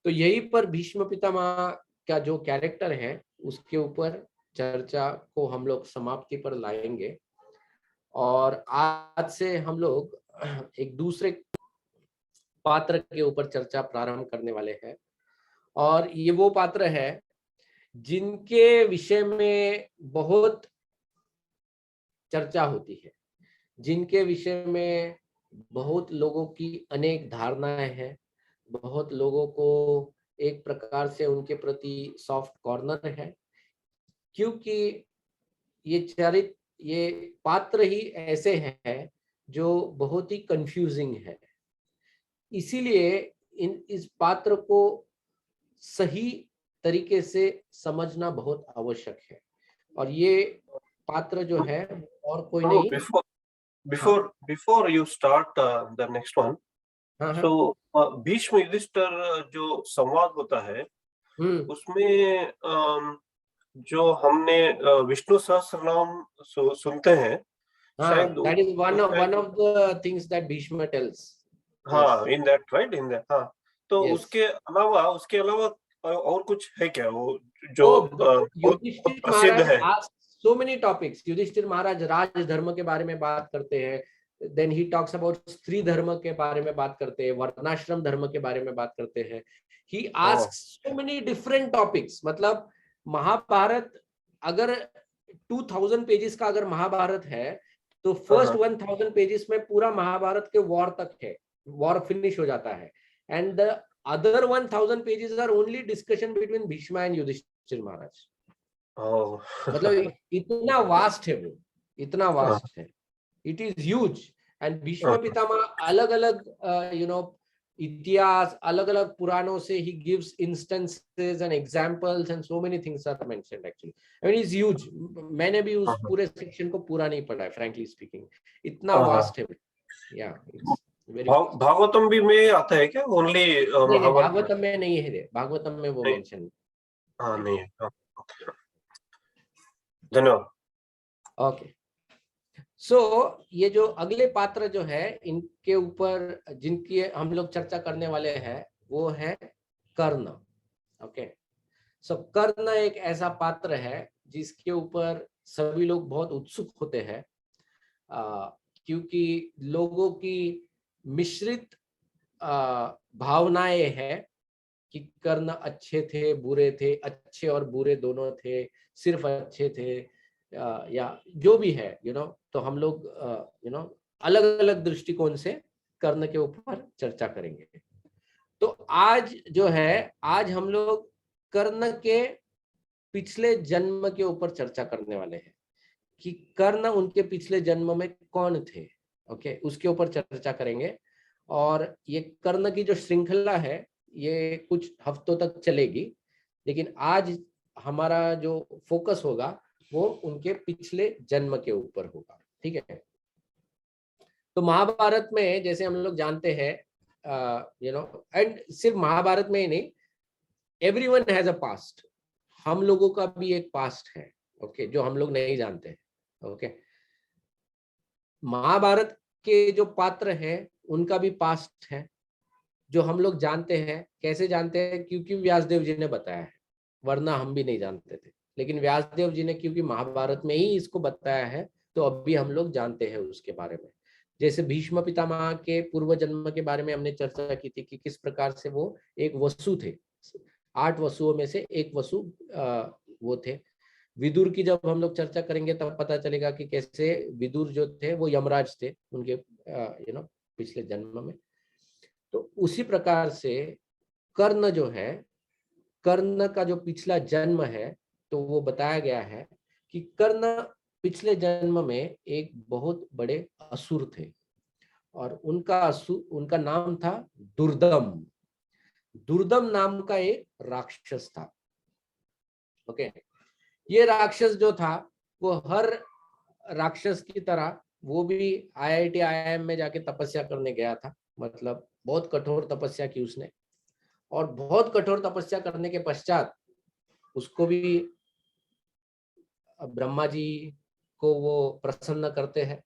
तो यही पर भीष्म पितामह का जो कैरेक्टर है उसके ऊपर चर्चा को हम लोग समाप्ति पर लाएंगे। और आज से हम लोग एक दूसरे पात्र के ऊपर चर्चा प्रारंभ करने वाले हैं, और ये वो पात्र है जिनके विषय में बहुत चर्चा होती है, जिनके विषय में बहुत लोगों की अनेक धारणाएं हैं, बहुत लोगों को एक प्रकार से उनके प्रति सॉफ्ट कॉर्नर है, क्योंकि ये पात्र ही ऐसे हैं जो बहुत ही कंफ्यूजिंग है। इसीलिए इस पात्र को सही तरीके से समझना बहुत आवश्यक है। और ये पात्र जो है और कोई नहीं। Before you start the next one, so Bhishma Yudhishthir जो संवाद होता है उसमें जो हमने विष्णु सहस्त्रनाम सुनते हैं, शायद that is one of the things that Bhishma tells। हाँ, in that, right, in that, हाँ। तो उसके अलावा और कुछ है क्या वो जो युधिष्ठिर प्रसिद्ध है? so many topics. युधिष्ठिर महाराज राज धर्म के बारे में बात करते हैं, then he talks about स्त्री धर्म के बारे में बात करते हैं, वर्णाश्रम धर्म के बारे में बात करते हैं. He asks so many different topics. मतलब महाभारत अगर 2000 पेजेस का अगर महाभारत है तो फर्स्ट 1000 पेजेस में पूरा महाभारत के वॉर तक है, वॉर फिनिश हो जाता है. And the other 1000 pages are only discussion between Bhishma and Yudhishthir Maharaj. मतलब इतना वास्ट है वो, इतना वास्ट है. It is huge. And Bhishma Pitamah अलग अलग इतिहास, अलग अलग पुराणों से he gives instances and examples and so many things are mentioned actually. I mean it's huge. मैंने भी उस पूरे सेक्शन को पूरा नहीं पढ़ा है frankly speaking. इतना वास्ट है. Yeah, it's very. भागवतम भी में आता है क्या? ओनली भागवतम में नहीं है, भागवतम में वो मेंशन नहीं है. धन्यवाद. ओके. सो ये जो अगले पात्र जो है इनके ऊपर जिनकी हम लोग चर्चा करने वाले हैं वो है कर्ण. ओके. सो कर्ण एक ऐसा पात्र है जिसके ऊपर सभी लोग बहुत उत्सुक होते हैं, क्योंकि लोगों की मिश्रित भावनाएं हैं कि कर्ण अच्छे थे, बुरे थे, अच्छे और बुरे दोनों थे, सिर्फ अच्छे थे, या जो भी है तो हम लोग अलग अलग दृष्टिकोण से कर्ण के ऊपर चर्चा करेंगे. तो आज जो है, आज हम लोग कर्ण के पिछले जन्म के ऊपर चर्चा करने वाले हैं कि कर्ण उनके पिछले जन्म में कौन थे. ओके, उसके ऊपर चर्चा करेंगे. और ये कर्ण की जो श्रृंखला है ये कुछ हफ्तों तक चलेगी, लेकिन आज हमारा जो फोकस होगा वो उनके पिछले जन्म के ऊपर होगा. ठीक है. तो महाभारत में जैसे हम लोग जानते हैं, एंड सिर्फ महाभारत में ही नहीं, एवरीवन हैज अ पास्ट. हम लोगों का भी एक पास्ट है. ओके, जो हम लोग नहीं जानते हैं. ओके. महाभारत के जो पात्र हैं उनका भी पास्ट है जो हम लोग जानते हैं. कैसे जानते हैं? क्योंकि व्यासदेव जी ने बताया है, वरना हम भी नहीं जानते थे. लेकिन व्यासदेव जी ने क्योंकि महाभारत में ही इसको बताया है तो अभी हम लोग जानते हैं उसके बारे में. जैसे भीष्म पितामह के पूर्व जन्म के बारे में हमने चर्चा की थी कि किस प्रकार से वो एक वसु थे, 8 वसुओं में से एक वसु वो थे. विदुर की जब हम लोग चर्चा करेंगे तब पता चलेगा कि कैसे विदुर जो थे वो यमराज थे उनके पिछले जन्म में. तो उसी प्रकार से कर्ण जो है, कर्ण का जो पिछला जन्म है तो वो बताया गया है कि कर्ण पिछले जन्म में एक बहुत बड़े असुर थे और उनका नाम था दुर्दम. दुर्दम नाम का एक राक्षस था. ओके. ये राक्षस जो था वो हर राक्षस की तरह वो भी IIT IIM में जाके तपस्या करने गया था. मतलब बहुत कठोर तपस्या की उसने, और बहुत कठोर तपस्या करने के पश्चात उसको भी ब्रह्मा जी को वो प्रसन्न करते हैं.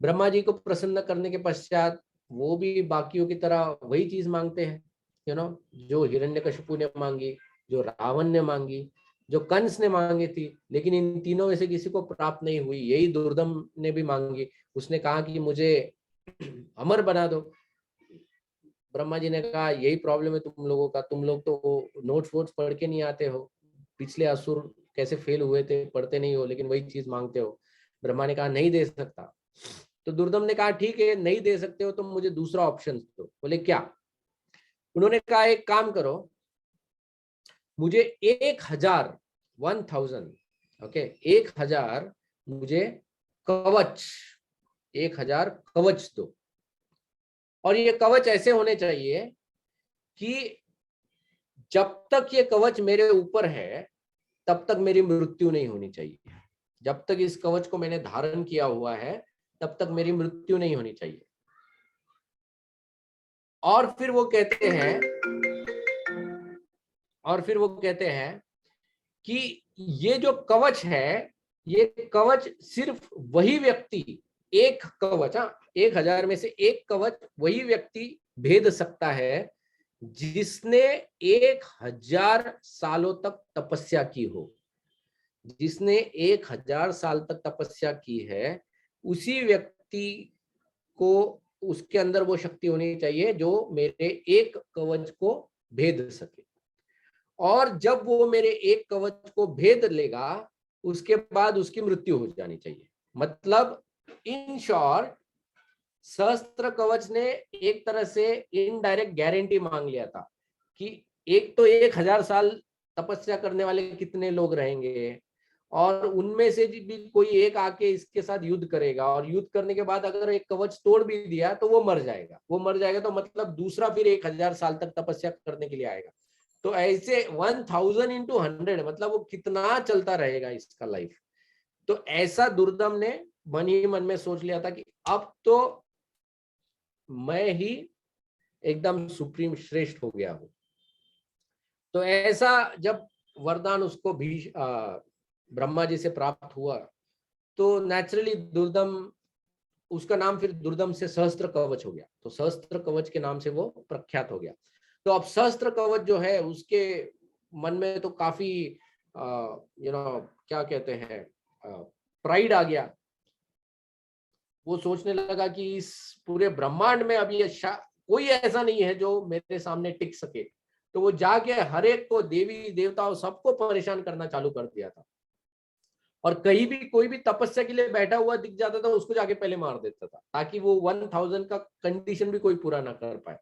ब्रह्मा जी को प्रसन्न करने के पश्चात वो भी बाकियों की तरह वही चीज मांगते हैं, जो हिरण्यकशिपु ने मांगी, जो रावण ने मांगी, जो कंस ने मांगी थी. लेकिन इन तीनों में से किसी को प्राप्त नहीं हुई. यही दुर्दम ने भी मांगी. उसने कहा कि मुझे अमर बना दो. ब्रह्मा जी ने कहा यही प्रॉब्लम है तुम लोगों का, तुम लोग तो नोट्स वोट्स पढ़ के नहीं आते हो, पिछले असुर कैसे फेल हुए थे पढ़ते नहीं हो, लेकिन वही चीज मांगते हो. ब्रह्मा ने कहा नहीं दे सकता. तो दुर्दम ने कहा ठीक है नहीं दे सकते हो तो मुझे दूसरा ऑप्शन दो. बोले क्या? उन्होंने कहा एक काम करो, मुझे 1000 ओके 1000 मुझे कवच, 1000 कवच दो. और ये कवच ऐसे होने चाहिए कि जब तक ये कवच मेरे ऊपर है तब तक मेरी मृत्यु नहीं होनी चाहिए. जब तक इस कवच को मैंने धारण किया हुआ है तब तक मेरी मृत्यु नहीं होनी चाहिए. और फिर वो कहते हैं कि ये जो कवच है, ये कवच सिर्फ वही व्यक्ति, एक कवच, 1000 में से एक कवच वही व्यक्ति भेद सकता है जिसने 1000 सालों तक तपस्या की हो, जिसने 1000 साल तक तपस्या की है, उसी व्यक्ति को उसके अंदर वो शक्ति होनी चाहिए जो मेरे एक कवच को भेद सके। और जब वो मेरे एक कवच को भेद लेगा, उसके बाद उसकी मृत्यु हो जानी चाहिए। मतलब इन शॉर्ट, सहस्त्र कवच ने एक तरह से इनडायरेक्ट गारंटी मांग लिया था कि एक तो 1000 साल तपस्या करने वाले कितने लोग रहेंगे, और उनमें से भी कोई एक आके इसके साथ युद्ध करेगा, और युद्ध करने के बाद अगर एक कवच तोड़ भी दिया तो वो मर जाएगा। वो मर जाएगा तो मतलब दूसरा फिर 1000 साल तक तपस्या करने के लिए आएगा। तो ऐसे 1000 into 100, मतलब वो कितना चलता रहेगा इसका लाइफ। तो ऐसा दुर्दम ने मन ही मन में सोच लिया था कि अब तो मैं ही एकदम सुप्रीम श्रेष्ठ हो गया हूं। तो ऐसा जब वरदान उसको ब्रह्मा जी से प्राप्त हुआ, तो नेचुरली दुर्दम, उसका नाम फिर दुर्दम से सहस्त्र कवच हो गया। तो सहस्त्र कवच के नाम से वो प्रख्यात हो गया। तो अब सहस्त्र कवच जो है, उसके मन में तो काफी क्या कहते हैं, प्राइड आ गया। वो सोचने लगा कि इस पूरे ब्रह्मांड में अब ये कोई ऐसा नहीं है जो मेरे सामने टिक सके। तो वो जाके हर एक को, देवी देवताओं सबको परेशान करना चालू कर दिया था। और कहीं भी कोई भी तपस्या के लिए बैठा हुआ दिख जाता था, उसको जाके पहले मार देता था, ताकि वो 1000 का कंडीशन भी कोई पूरा ना कर पाए।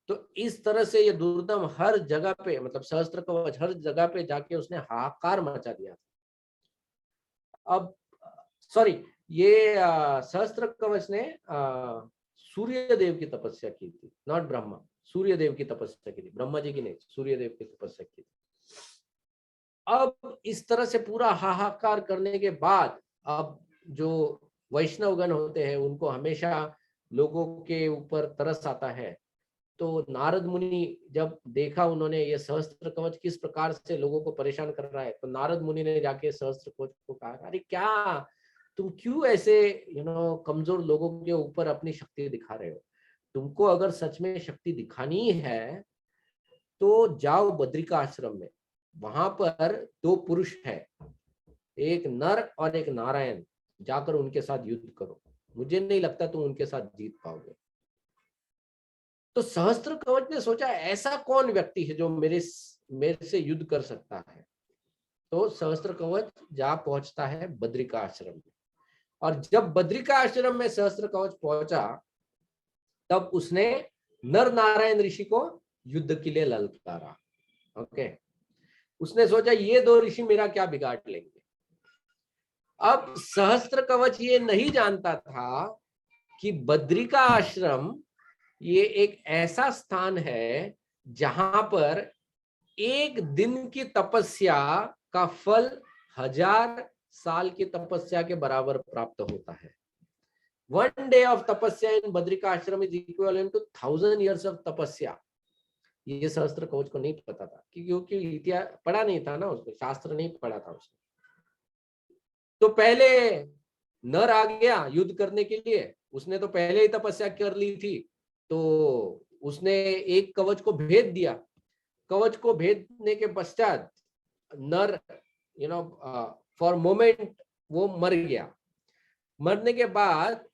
तो इस तरह से ये दुर्दम हर जगह पे, मतलब सहस्त्र कवच हर जगह पे जाके उसने हाहाकार मचा दिया। अब सॉरी, ये सहस्त्र कवच ने सूर्य देव की तपस्या की थी, नॉट ब्रह्मा। सूर्य देव की तपस्या की थी, ब्रह्मा जी की नहीं, सूर्य देव की तपस्या की थी। अब इस तरह से पूरा हाहाकार करने के बाद, अब जो वैष्णवगण होते हैं उनको हमेशा लोगों के ऊपर तरस आता है। तो नारद मुनि जब देखा उन्होंने ये सहस्त्र कवच किस प्रकार से लोगों को परेशान कर रहा है, तो नारद मुनि ने जाके सहस्त्र कवच को कहा, अरे क्या तुम क्यों ऐसे कमजोर लोगों के ऊपर अपनी शक्ति दिखा रहे हो? तुमको अगर सच में शक्ति दिखानी है तो जाओ बद्रिका आश्रम में, वहां पर 2 पुरुष है, एक नर और एक नारायण, जाकर उनके साथ युद्ध करो। मुझे नहीं लगता तुम उनके साथ जीत पाओगे। तो सहस्त्र कवच ने सोचा, ऐसा कौन व्यक्ति है जो मेरे से युद्ध कर सकता है? तो सहस्त्र कवच जा पहुंचता है बद्रिका आश्रम में। और जब बद्रिका आश्रम में सहस्त्र कवच पहुंचा, तब उसने नर नारायण ऋषि को युद्ध के लिए ललकारा। ओके, उसने सोचा ये 2 ऋषि मेरा क्या बिगाड़ लेंगे। अब सहस्त्र कवच ये नहीं जानता था कि बद्रिका आश्रम ये एक ऐसा स्थान है जहां पर एक दिन की तपस्या का फल 1000 साल की तपस्या के बराबर प्राप्त होता है। 1 day of तपस्या in Badrika Ashram is equivalent to 1000 years of तपस्या। ये सहस्त्र कवच को नहीं पता था, क्योंकि इतिहास पढ़ा नहीं था ना उसने, शास्त्र नहीं पढ़ा था उसने। तो पहले नर आ गया युद्ध करने के लिए, उसने तो पहले ही तपस्या कर ली थी, तो उसने एक कवच को भेद दिया। कवच को भेदने के पश्चात नर फॉर मोमेंट वो मर गया। मरने के बाद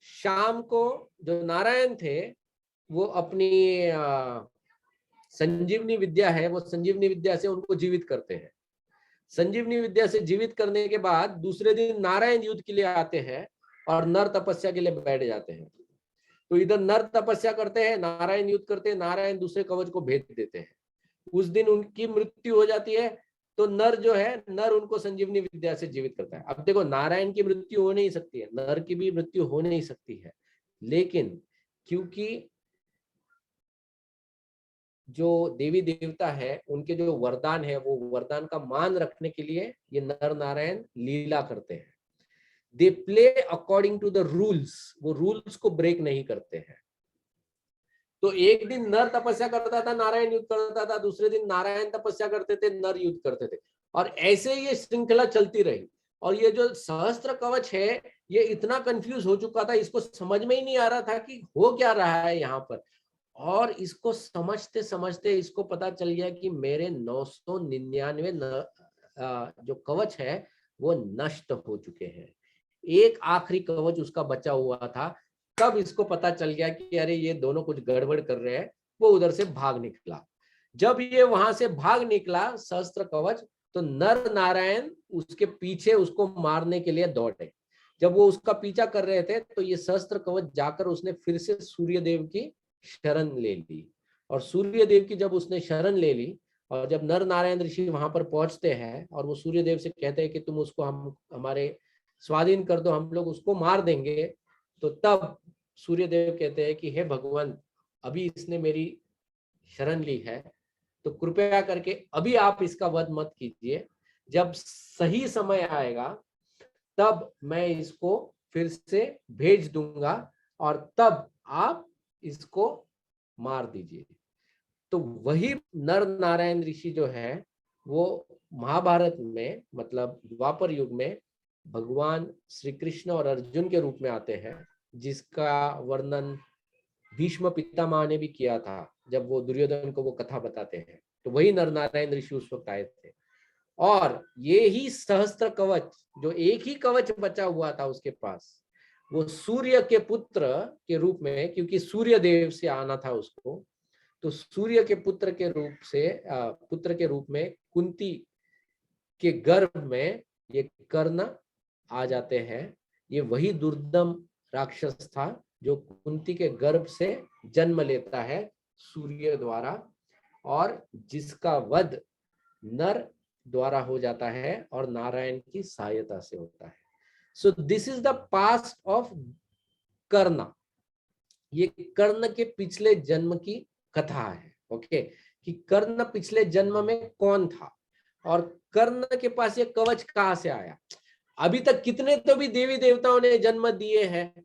शाम को जो नारायण थे वो अपनी संजीवनी विद्या है, वो संजीवनी विद्या से उनको जीवित करते हैं। संजीवनी विद्या से जीवित करने के बाद दूसरे दिन नारायण युद्ध के लिए आते हैं और नर तपस्या के लिए बैठ जाते हैं। तो इधर नर तपस्या करते हैं, नारायण युद्ध करते हैं, नारायण दूसरे कवच को भेद देते हैं। उस दिन उनकी मृत्यु हो जाती है, तो नर जो है, नर उनको संजीवनी विद्या से जीवित करता है। अब देखो, नारायण की मृत्यु हो नहीं सकती है, नर की भी मृत्यु हो नहीं सकती है, लेकिन क्योंकि जो देवी देवता है उनके जो वरदान है, वो वरदान का मान रखने के लिए ये नर नारायण लीला करते हैं। They play according to the rules, वो रूल्स को ब्रेक नहीं करते हैं। तो एक दिन नर तपस्या करता था, नारायण युद्ध करता था, दूसरे दिन नारायण तपस्या करते थे, नर युद्ध करते थे, और ऐसे ये श्रृंखला चलती रही। और ये जो सहस्त्र कवच है, ये इतना कंफ्यूज हो चुका था, इसको समझ में ही नहीं आ रहा था कि हो क्या रहा है यहाँ पर। और इसको समझते समझते इसको पता चल गया कि मेरे 999 जो कवच है वो नष्ट हो चुके हैं। एक आखिरी कवच उसका बचा हुआ था। तब इसको पता चल गया कि अरे ये दोनों कुछ गड़बड़ कर रहे हैं। वो उधर से भाग निकला। जब ये वहां से भाग निकला सहस्त्र कवच, तो नर नारायण उसके पीछे उसको मारने के लिए दौड़े। जब वो उसका पीछा कर रहे थे तो ये सहस्त्र कवच जाकर उसने फिर से सूर्य देव की शरण ले ली। और सूर्य देव की जब उसने शरण ले ली, और जब नर नारायण ऋषि वहां पर पहुंचते हैं और वो सूर्य देव से कहते हैं कि तुम उसको हम हमारे स्वाधीन कर दो, हम लोग उसको मार देंगे, तो तब सूर्य देव कहते हैं कि हे भगवान, अभी इसने मेरी शरण ली है, तो कृपया करके अभी आप इसका वध मत कीजिए। जब सही समय आएगा तब मैं इसको फिर से भेज दूंगा और तब आप इसको मार दीजिए। तो वही नर नारायण ऋषि जो है वो महाभारत में, मतलब द्वापर युग में भगवान श्री कृष्ण और अर्जुन के रूप में आते हैं, जिसका वर्णन भीष्म पितामह ने भी किया था जब वो दुर्योधन को वो कथा बताते हैं। तो वही नर नारायण ऋषि उस वक्त आए थे। और ये ही सहस्त्र कवच, जो एक ही कवच बचा हुआ था उसके पास, वो सूर्य के पुत्र के रूप में, क्योंकि सूर्य देव से आना था उसको, तो सूर्य के पुत्र के रूप में कुंती के गर्भ में ये कर्ण आ जाते हैं। ये वही दुर्दम राक्षस था जो कुंती के गर्भ से जन्म लेता है सूर्य द्वारा, और जिसका वध नर द्वारा हो जाता है और नारायण की सहायता से होता है। So this is the past of Karna. ये कर्ण के पिछले जन्म की कथा है। ओके, कि कर्ण पिछले जन्म में कौन था और कर्ण के पास ये कवच कहां से आया। अभी तक कितने तो भी देवी देवताओं ने जन्म दिए हैं,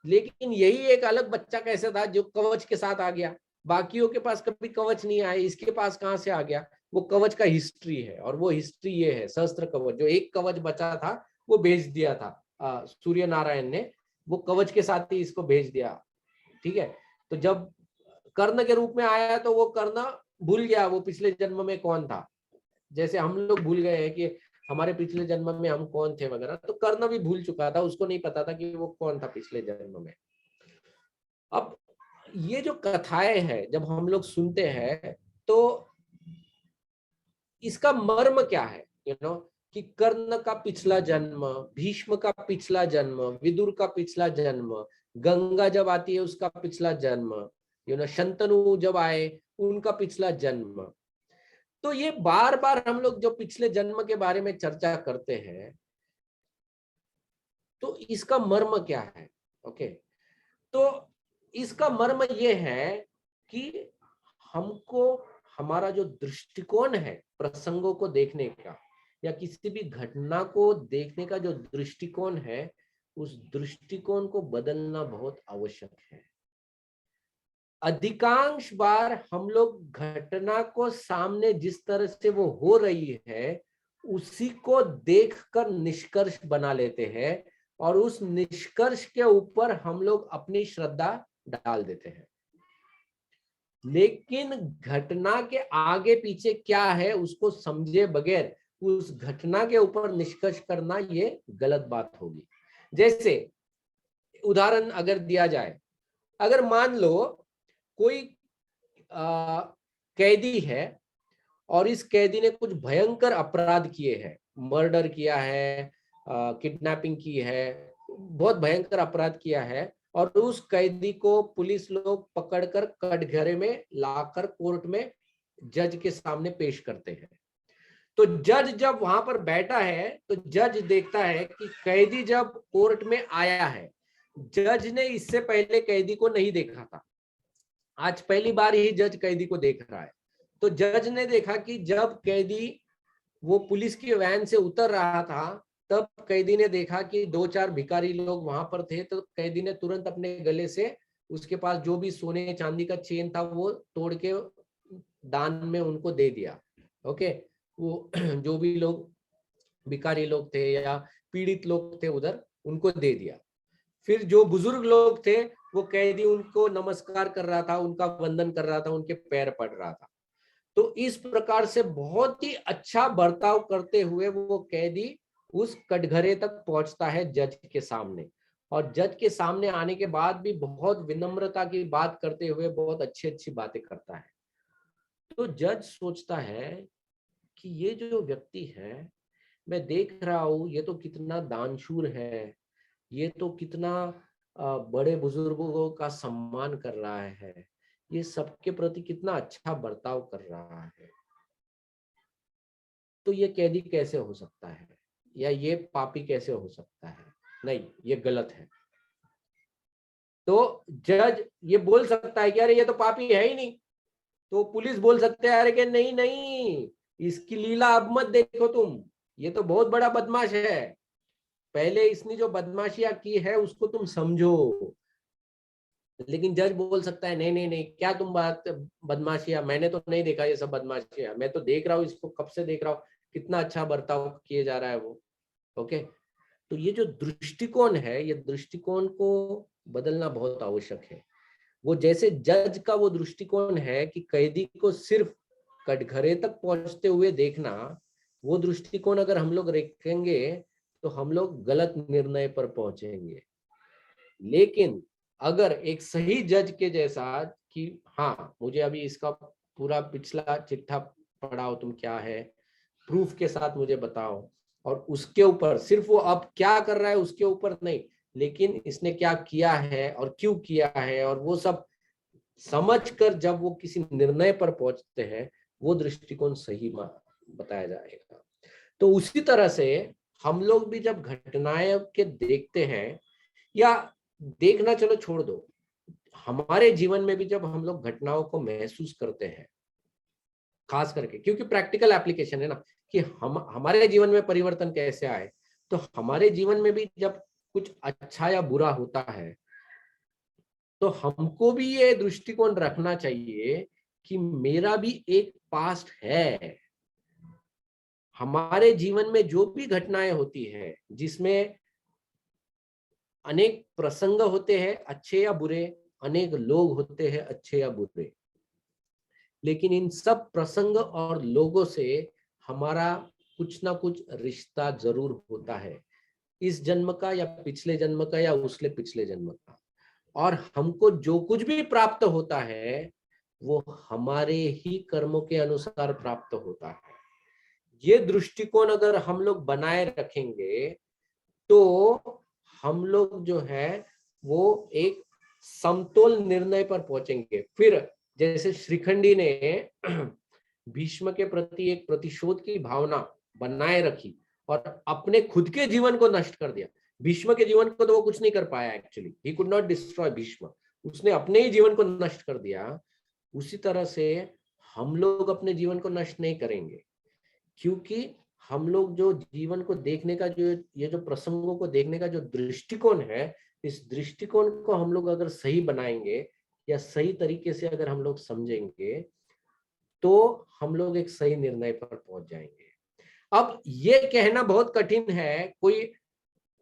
लेकिन यही एक अलग बच्चा कैसे था जो कवच के साथ आ गया। बाकियों के पास कभी कवच नहीं आया, इसके पास कहां से आ गया। वो कवच का हिस्ट्री है, और वो हिस्ट्री ये है, सहस्त्र कवच जो एक कवच बचा था वो भेज दिया था सूर्य नारायण ने, वो कवच के साथ ही इसको भेज दिया। ठीक है, तो जब कर्ण के रूप में आया तो वो कर्ण भूल गया वो पिछले जन्म में कौन था। जैसे हम लोग भूल गए हैं कि हमारे पिछले जन्म में हम कौन थे वगैरह, तो कर्ण भी भूल चुका था, उसको नहीं पता था कि वो कौन था पिछले जन्म में। अब ये जो कथाएं हैं जब हम लोग सुनते हैं तो इसका मर्म क्या है, कि कर्ण का पिछला जन्म, भीष्म का पिछला जन्म, विदुर का पिछला जन्म, गंगा जब आती है उसका पिछला जन्म, शंतनु जब आए उनका पिछला जन्म। तो ये बार बार हम लोग जो पिछले जन्म के बारे में चर्चा करते हैं, तो इसका मर्म क्या है। ओके, तो इसका मर्म ये है कि हमको हमारा जो दृष्टिकोण है प्रसंगों को देखने का, या किसी भी घटना को देखने का जो दृष्टिकोण है, उस दृष्टिकोण को बदलना बहुत आवश्यक है। अधिकांश बार हम लोग घटना को सामने जिस तरह से वो हो रही है उसी को देखकर निष्कर्ष बना लेते हैं, और उस निष्कर्ष के ऊपर हम लोग अपनी श्रद्धा डाल देते हैं। लेकिन घटना के आगे पीछे क्या है उसको समझे बगैर उस घटना के ऊपर निष्कर्ष करना ये गलत बात होगी। जैसे उदाहरण अगर दिया जाए, अगर मान लो कोई कैदी है और इस कैदी ने कुछ भयंकर अपराध किए हैं, मर्डर किया है, किडनैपिंग की है, बहुत भयंकर अपराध किया है, और उस कैदी को पुलिस लोग पकड़कर कटघरे में लाकर कोर्ट में जज के सामने पेश करते हैं। तो जज जब वहां पर बैठा है तो जज देखता है कि कैदी जब कोर्ट में आया है, जज ने इससे पहले कैदी को नहीं देखा था, आज पहली बार ही जज कैदी को देख रहा है। तो जज ने देखा कि जब कैदी वो पुलिस की वैन से उतर रहा था तब कैदी ने देखा कि 2-4 भिखारी लोग वहां पर थे, तो कैदी ने तुरंत अपने गले से उसके पास जो भी सोने चांदी का चेन था वो तोड़ के दान में उनको दे दिया। ओके, वो जो भी लोग भिखारी लोग थे या पीड़ित लोग थे उधर, उनको दे दिया। फिर जो बुजुर्ग लोग थे वो कैदी उनको नमस्कार कर रहा था, उनका वंदन कर रहा था, उनके पैर पड़ रहा था। तो इस प्रकार से बहुत ही अच्छा बर्ताव करते हुए वो कैदी उस कटघरे तक पहुंचता है जज के सामने, और जज के सामने आने के बाद भी बहुत विनम्रता की बात करते हुए बहुत अच्छी अच्छी बातें करता है। तो जज सोचता है कि ये जो व्यक्ति है, मैं देख रहा हूं ये तो कितना दानशूर है, ये तो कितना बड़े बुजुर्गों का सम्मान कर रहा है, ये सबके प्रति कितना अच्छा बर्ताव कर रहा है, तो ये कैदी कैसे हो सकता है, या ये पापी कैसे हो सकता है, नहीं ये गलत है। तो जज ये बोल सकता है कि अरे ये तो पापी है ही नहीं, तो पुलिस बोल सकते हैं अरे कि नहीं नहीं, इसकी लीला अब मत देखो तुम, ये तो बहुत बड़ा बदमाश है, पहले इसने जो बदमाशियां की है उसको तुम समझो। लेकिन जज बोल सकता है नहीं नहीं नहीं, क्या तुम बात बदमाशियां, मैंने तो नहीं देखा ये सब बदमाशियां, मैं तो देख रहा हूँ इसको, कब से देख रहा हूँ, कितना अच्छा बर्ताव किए जा रहा है वो। ओके, तो ये जो दृष्टिकोण है, ये दृष्टिकोण को बदलना बहुत आवश्यक है। वो जैसे जज का वो दृष्टिकोण है कि कैदी को सिर्फ कटघरे तक पहुंचते हुए देखना, वो दृष्टिकोण अगर हम लोग रखेंगे तो हम लोग गलत निर्णय पर पहुंचेंगे। लेकिन अगर एक सही जज के जैसा कि हाँ मुझे अभी इसका पूरा पिछला चिट्ठा पढ़ाओ, तुम क्या है, प्रूफ के साथ मुझे बताओ, और उसके ऊपर सिर्फ वो अब क्या कर रहा है उसके ऊपर नहीं, लेकिन इसने क्या किया है और क्यों किया है, और वो सब समझकर जब वो किसी निर्णय पर पहुंचते हैं, वो दृष्टिकोण सही बताया जाएगा। तो उसी तरह से हम लोग भी जब घटनाएं के देखते हैं, या देखना चलो छोड़ दो, हमारे जीवन में भी जब हम लोग घटनाओं को महसूस करते हैं, खास करके क्योंकि प्रैक्टिकल एप्लीकेशन है ना, कि हम हमारे जीवन में परिवर्तन कैसे आए, तो हमारे जीवन में भी जब कुछ अच्छा या बुरा होता है, तो हमको भी ये दृष्टिकोण रखना चाहिए कि मेरा भी एक पास्ट है। हमारे जीवन में जो भी घटनाएं होती है, जिसमें अनेक प्रसंग होते हैं अच्छे या बुरे, अनेक लोग होते हैं अच्छे या बुरे, लेकिन इन सब प्रसंग और लोगों से हमारा कुछ ना कुछ रिश्ता जरूर होता है, इस जन्म का या पिछले जन्म का या उसले पिछले जन्म का। और हमको जो कुछ भी प्राप्त होता है वो हमारे ही कर्मों के अनुसार प्राप्त होता है। ये दृष्टिकोण अगर हम लोग बनाए रखेंगे तो हम लोग जो है वो एक समतोल निर्णय पर पहुंचेंगे। फिर जैसे श्रीखंडी ने भीष्म के प्रति एक प्रतिशोध की भावना बनाए रखी और अपने खुद के जीवन को नष्ट कर दिया। भीष्म के जीवन को तो वो कुछ नहीं कर पाया, actually he could not destroy Bhishma, उसने अपने ही जीवन को नष्ट कर दिया। उसी तरह से हम लोग अपने जीवन को नष्ट नहीं करेंगे, क्योंकि हम लोग जो जीवन को देखने का जो ये जो प्रसंगों को देखने का जो दृष्टिकोण है, इस दृष्टिकोण को हम लोग अगर सही बनाएंगे या सही तरीके से अगर हम लोग समझेंगे, तो हम लोग एक सही निर्णय पर पहुंच जाएंगे। अब ये कहना बहुत कठिन है, कोई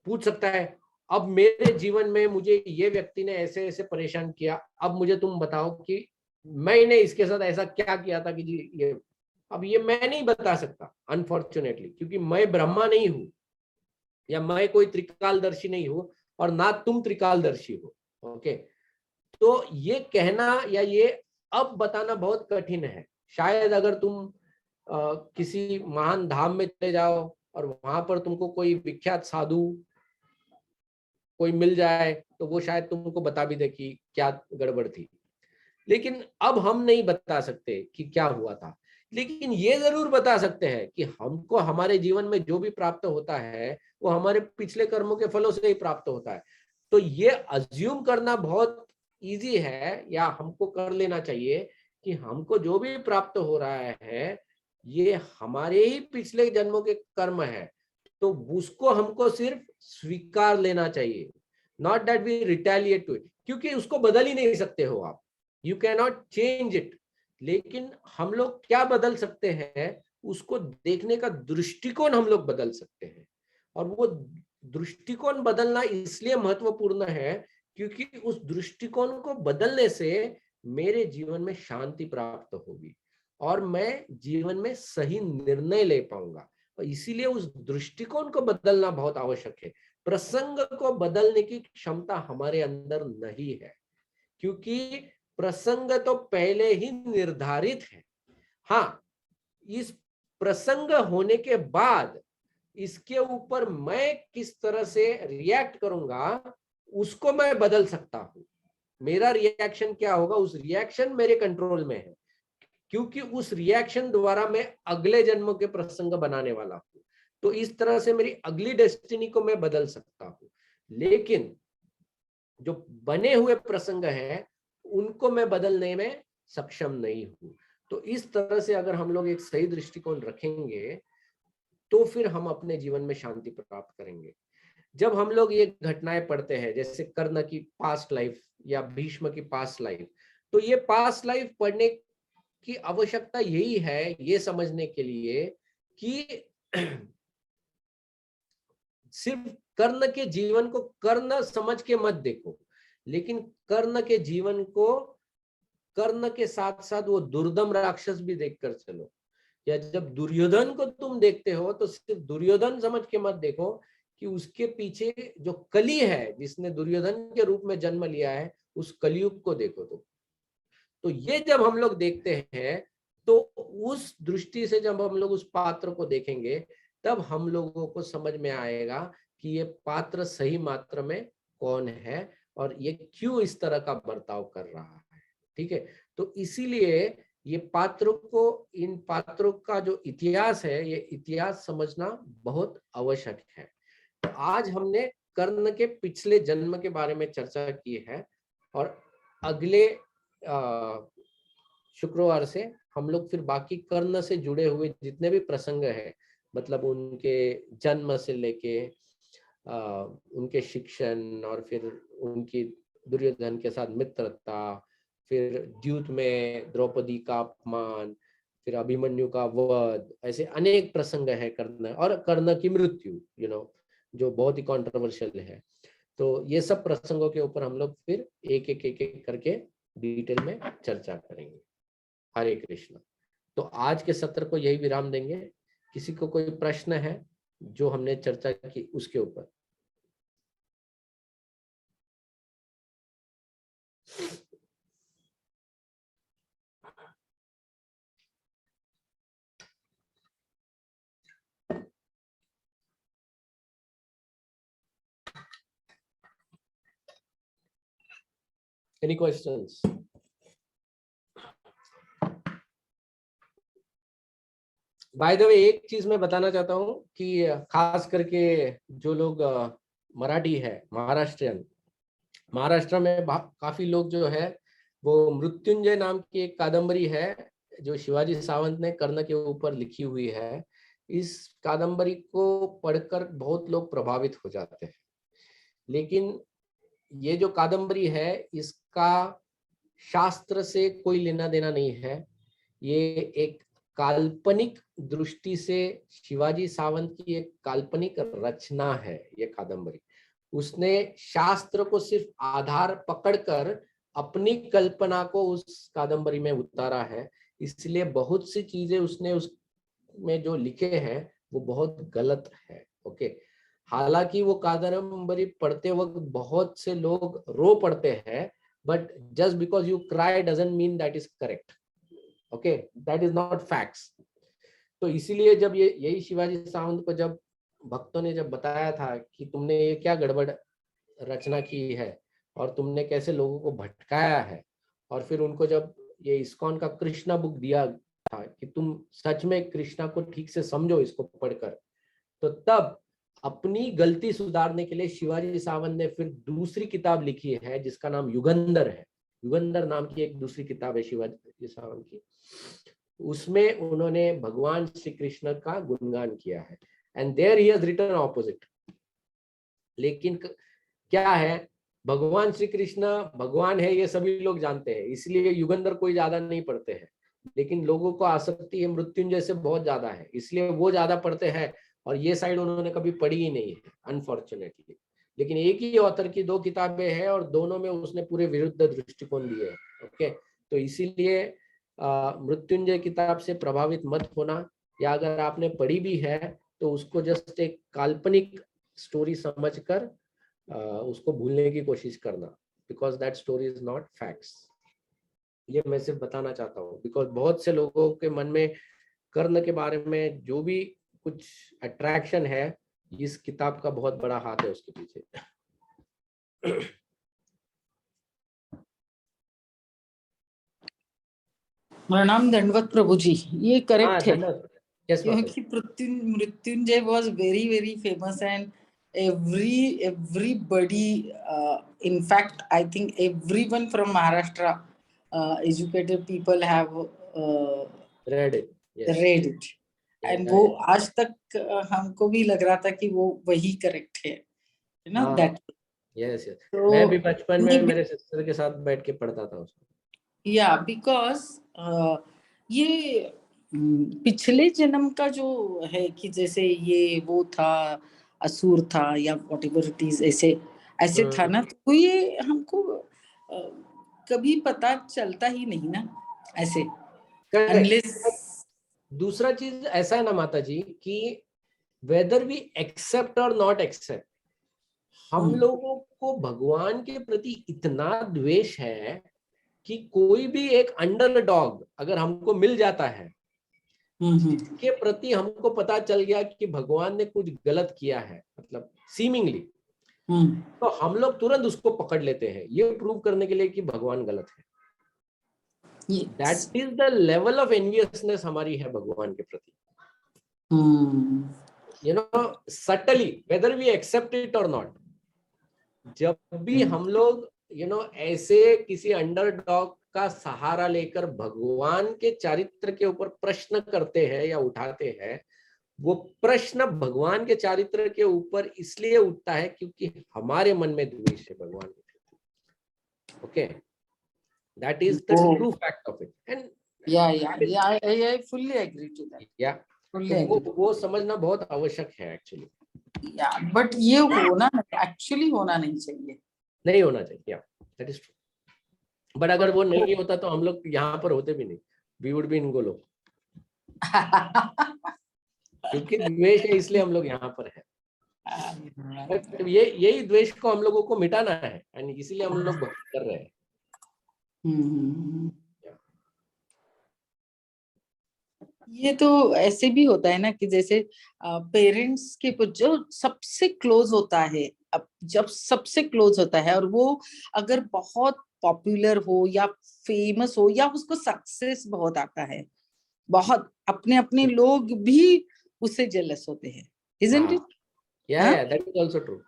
पूछ सकता है अब मेरे जीवन में मुझे ये व्यक्ति ने ऐसे ऐसे परेशान किया, अब मुझे तुम बताओ कि मैंने इसके साथ ऐसा क्या किया था कि जी ये, अब ये मैं नहीं बता सकता अनफॉर्चुनेटली, क्योंकि मैं ब्रह्मा नहीं हूं, या मैं कोई त्रिकालदर्शी नहीं हूं, और ना तुम त्रिकालदर्शी हो। ओके, तो ये कहना या ये अब बताना बहुत कठिन है। शायद अगर तुम किसी महान धाम में चले जाओ और वहां पर तुमको कोई विख्यात साधु कोई मिल जाए, तो वो शायद तुमको बता भी दे कि क्या गड़बड़ थी, लेकिन अब हम नहीं बता सकते कि क्या हुआ था। लेकिन ये जरूर बता सकते हैं कि हमको हमारे जीवन में जो भी प्राप्त होता है वो हमारे पिछले कर्मों के फलों से ही प्राप्त होता है। तो ये अज्यूम करना बहुत इजी है, या हमको कर लेना चाहिए कि हमको जो भी प्राप्त हो रहा है ये हमारे ही पिछले जन्मों के कर्म है, तो उसको हमको सिर्फ स्वीकार लेना चाहिए, not that we retaliate to it, क्योंकि उसको बदल ही नहीं सकते हो आप, you can not change it. लेकिन हम लोग क्या बदल सकते हैं, उसको देखने का दृष्टिकोण हम लोग बदल सकते हैं। और वो दृष्टिकोण बदलना इसलिए महत्वपूर्ण है क्योंकि उस दृष्टिकोण को बदलने से मेरे जीवन में शांति प्राप्त होगी, और मैं जीवन में सही निर्णय ले पाऊंगा। और इसीलिए उस दृष्टिकोण को बदलना बहुत आवश्यक है। प्रसंग को बदलने की क्षमता हमारे अंदर नहीं है, क्योंकि प्रसंग तो पहले ही निर्धारित है। हाँ, इस प्रसंग होने के बाद इसके ऊपर मैं किस तरह से रिएक्ट करूंगा उसको मैं बदल सकता हूं। मेरा रिएक्शन क्या होगा, उस रिएक्शन मेरे कंट्रोल में है, क्योंकि उस रिएक्शन द्वारा मैं अगले जन्मों के प्रसंग बनाने वाला हूं। तो इस तरह से मेरी अगली डेस्टिनी को मैं बदल सकता हूं। लेकिन जो बने हुए प्रसंग है उनको मैं बदलने में सक्षम नहीं हूं। तो इस तरह से अगर हम लोग एक सही दृष्टिकोण रखेंगे तो फिर हम अपने जीवन में शांति प्राप्त करेंगे। जब हम लोग ये घटनाएं पढ़ते हैं, जैसे कर्ण की पास्ट लाइफ या भीष्म की पास्ट लाइफ, तो ये पास्ट लाइफ पढ़ने की आवश्यकता यही है, ये समझने के लिए कि सिर्फ कर्ण के जीवन को कर्ण समझ के मत देखो, लेकिन कर्ण के जीवन को कर्ण के साथ साथ वो दुर्दम राक्षस भी देखकर चलो। या जब दुर्योधन को तुम देखते हो तो सिर्फ दुर्योधन समझ के मत देखो, कि उसके पीछे जो कली है जिसने दुर्योधन के रूप में जन्म लिया है, उस कलियुग को देखो तुम। तो ये जब हम लोग देखते हैं तो उस दृष्टि से जब हम लोग उस पात्र को देखेंगे तब हम लोगों को समझ में आएगा कि ये पात्र सही मात्रा में कौन है और ये क्यों इस तरह का बर्ताव कर रहा है। ठीक है, तो इसीलिए ये पात्रों को, इन पात्रों का जो इतिहास है, ये इतिहास समझना बहुत आवश्यक है। तो आज हमने कर्ण के पिछले जन्म के बारे में चर्चा की है और अगले शुक्रवार से हम लोग फिर बाकी कर्ण से जुड़े हुए जितने भी प्रसंग है, मतलब उनके जन्म से लेके उनके शिक्षण और फिर उनकी दुर्योधन के साथ मित्रता, फिर द्यूत में द्रौपदी का अपमान, फिर अभिमन्यु का वध, ऐसे अनेक प्रसंग है कर्ण और कर्ण की मृत्यु, जो बहुत ही कंट्रोवर्शियल है। तो ये सब प्रसंगों के ऊपर हम लोग फिर एक एक करके डिटेल में चर्चा करेंगे। हरे कृष्ण। तो आज के सत्र को यही विराम देंगे। किसी को कोई प्रश्न है जो हमने चर्चा की उसके ऊपर? Any questions? By the way एक चीज मैं बताना चाहता हूँ कि खास करके जो लोग मराठी है, महाराष्ट्र में काफी लोग जो है वो मृत्युंजय नाम की एक कादम्बरी है जो शिवाजी सावंत ने कर्ण के ऊपर लिखी हुई है। इस कादम्बरी को पढ़कर बहुत लोग प्रभावित हो जाते हैं, लेकिन ये जो कादम्बरी है इसका शास्त्र से कोई लेना देना नहीं है। ये एक काल्पनिक दृष्टि से शिवाजी सावंत की एक काल्पनिक रचना है ये कादम्बरी। उसने शास्त्र को सिर्फ आधार पकड़कर अपनी कल्पना को उस कादम्बरी में उतारा है, इसलिए बहुत सी चीजें उसने उसमें जो लिखे हैं वो बहुत गलत है। ओके, हालांकि वो कादम्बरी पढ़ते वक्त बहुत से लोग रो पड़ते हैं, but just because you cry doesn't mean that is correct. Okay, that is not facts. तो इसीलिए जब यही शिवाजी सावंत को जब भक्तों ने जब बताया था कि तुमने ये क्या गड़बड़ रचना की है और तुमने कैसे लोगों को भटकाया है, और फिर उनको जब ये इस्कॉन का कृष्णा बुक दिया था कि तुम सच में कृष्णा को ठीक से समझो इसको पढ़कर, तो तब अपनी गलती सुधारने के लिए शिवाजी सावंत ने फिर दूसरी किताब लिखी है जिसका नाम युगंधर है। युगंधर नाम की एक दूसरी किताब है शिवाजी सावंत की। उसमें उन्होंने भगवान श्री कृष्ण का गुणगान किया है, and there he has written opposite. लेकिन क्या है, भगवान श्री कृष्ण भगवान है ये सभी लोग जानते हैं, इसलिए युगंधर कोई ज्यादा नहीं पढ़ते हैं, लेकिन लोगों को आसक्ति है मृत्युंजय से बहुत ज्यादा है, इसलिए वो ज्यादा पढ़ते हैं और ये साइड उन्होंने कभी पढ़ी ही नहीं है अनफॉर्चुनेटली। लेकिन एक ही ऑथर की दो किताबें हैं और दोनों में उसने पूरे विरुद्ध दृष्टिकोण दिए हैं। ओके, तो इसीलिए मृत्युंजय किताब से प्रभावित मत होना, या अगर आपने पढ़ी भी है तो उसको जस्ट एक काल्पनिक स्टोरी समझकर उसको भूलने की कोशिश करना, because that story is not facts. ये मैं सिर्फ बताना चाहता हूँ, बिकॉज बहुत से लोगों के मन में कर्ण के बारे में जो भी कुछ अट्रैक्शन है, इस किताब का बहुत बड़ा हाथ है उसके पीछे। प्रणाम दंडवत प्रभु जी, ये करेक्ट है Yes, क्योंकि Mrityunjay was very very famous and everybody in fact I think everyone from Maharashtra educated people have read it. Yes. read it and वो आज तक हमको भी लग रहा था कि वो वही करेक्ट है, you know that. Yes, yes. तो मैं भी बचपन में मेरे सिस्टर के साथ बैठ के पढ़ता था उसको। या बिकॉज ये पिछले जन्म का जो है कि जैसे ये वो था, असुर था या व्हाटएवर इट इज, ऐसे था ना, तो ये हमको कभी पता चलता ही नहीं ना ऐसे, अनलेस। दूसरा चीज ऐसा है ना माता जी कि वेदर वी एक्सेप्ट और नॉट एक्सेप्ट, हम लोगों को भगवान के प्रति इतना द्वेष है कि कोई भी एक अंडरडॉग अगर हमको मिल जाता है के प्रति हमको पता चल गया कि भगवान ने कुछ गलत किया है, मतलब सीमिंगली, तो हम लोग तुरंत उसको पकड़ लेते हैं, ये प्रूव करने के लिए कि भगवान गलत है। That is the level of enviousness हमारी है भगवान के प्रति, you know, subtly, whether we accept it और नॉट। जब भी हम लोग यू नो ऐसे किसी अंडरडॉग का सहारा लेकर भगवान के चारित्र के ऊपर प्रश्न करते हैं या उठाते हैं, वो प्रश्न भगवान के चारित्र के ऊपर इसलिए उठता है क्योंकि हमारे मन में द्वेष है भगवान के प्रति। Okay, that is the true fact of it. And I fully agree to that. या वो समझना बहुत आवश्यक है एक्चुअली। या बट ये होना एक्चुअली होना नहीं चाहिए, नहीं होना चाहिए, दैट इज ट्रू। बट अगर वो नहीं होता तो हम लोग यहाँ पर होते भी नहीं, we would be in Golok. क्योंकि द्वेष है इसलिए हम लोग यहाँ पर है। बट यही द्वेष को हम लोगों को मिटाना है एंड इसीलिए हम लोग भक्ति कर रहे हैं। ये तो ऐसे भी होता है ना कि जैसे पेरेंट्स के जो सबसे क्लोज होता है, अब जब सबसे क्लोज होता है और वो अगर बहुत पॉपुलर हो या फेमस हो या उसको सक्सेस बहुत आता है, बहुत अपने अपने लोग भी उससे जेलस होते हैं, isn't it? Yeah, that is also true.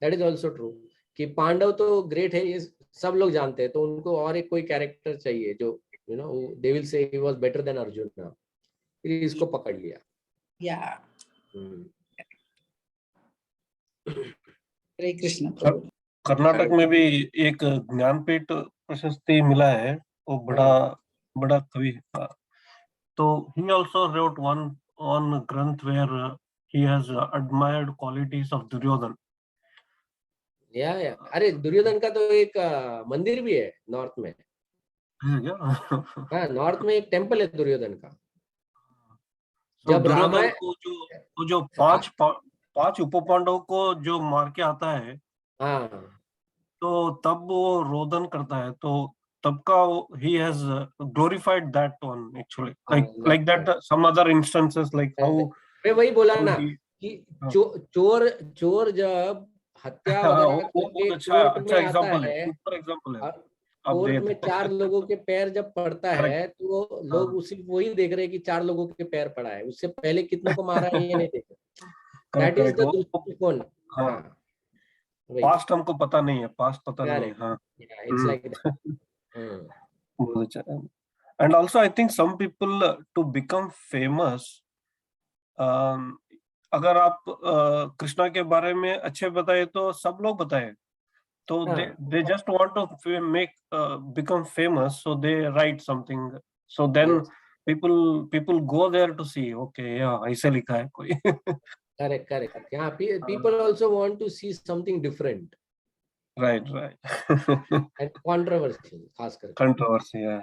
That is also true कि पांडव तो ग्रेट है, ये सब लोग जानते हैं, तो उनको और एक कोई कैरेक्टर चाहिए जो you know they will say he was better than Arjun ना, फिर इसको पकड़ लिया। हरे कृष्ण। कर्नाटक में भी एक ज्ञानपीठ प्रशस्ति मिला है, वो बड़ा कवि था, तो he also wrote one ग्रंथ where he has admired qualities of Duryodhan. या अरे दुर्योधन का तो एक मंदिर भी है नॉर्थ में। हाँ, नॉर्थ में एक टेम्पल है दुर्योधन का। जब दुर्योधन को जो पांच उपपांडवों को जो मार के आता है, हाँ, तो तब वो रोदन करता है, तो तब का he has glorified that one actually, like that some other instances like how मैं वही बोला ना कि चोर जब हत्या वगैरह करके कोर्ट में आता है, कोर्ट में 4 लोगों के पैर जब पड़ता है तो लोग उसी वही देख रहे हैं कि 4 लोगों के पैर पड़ा है, उससे पहले कितनों को मारा है ये नहीं देख रहे। दैट इज द दृष्टिकोण। पास्ट हमको पता नहीं है, पास्ट पता नहीं है। हाँ, it's like that. And also I think some people to become famous, अगर आप कृष्णा के बारे में अच्छे बताए तो सब लोग बताए, तो they just want to make become famous, so they write something, so then people go there to see, okay, yeah, ऐसे लिखा है कोई। correct. Yeah, people also want to see something different. right, and controversial खास करके। controversy, yeah.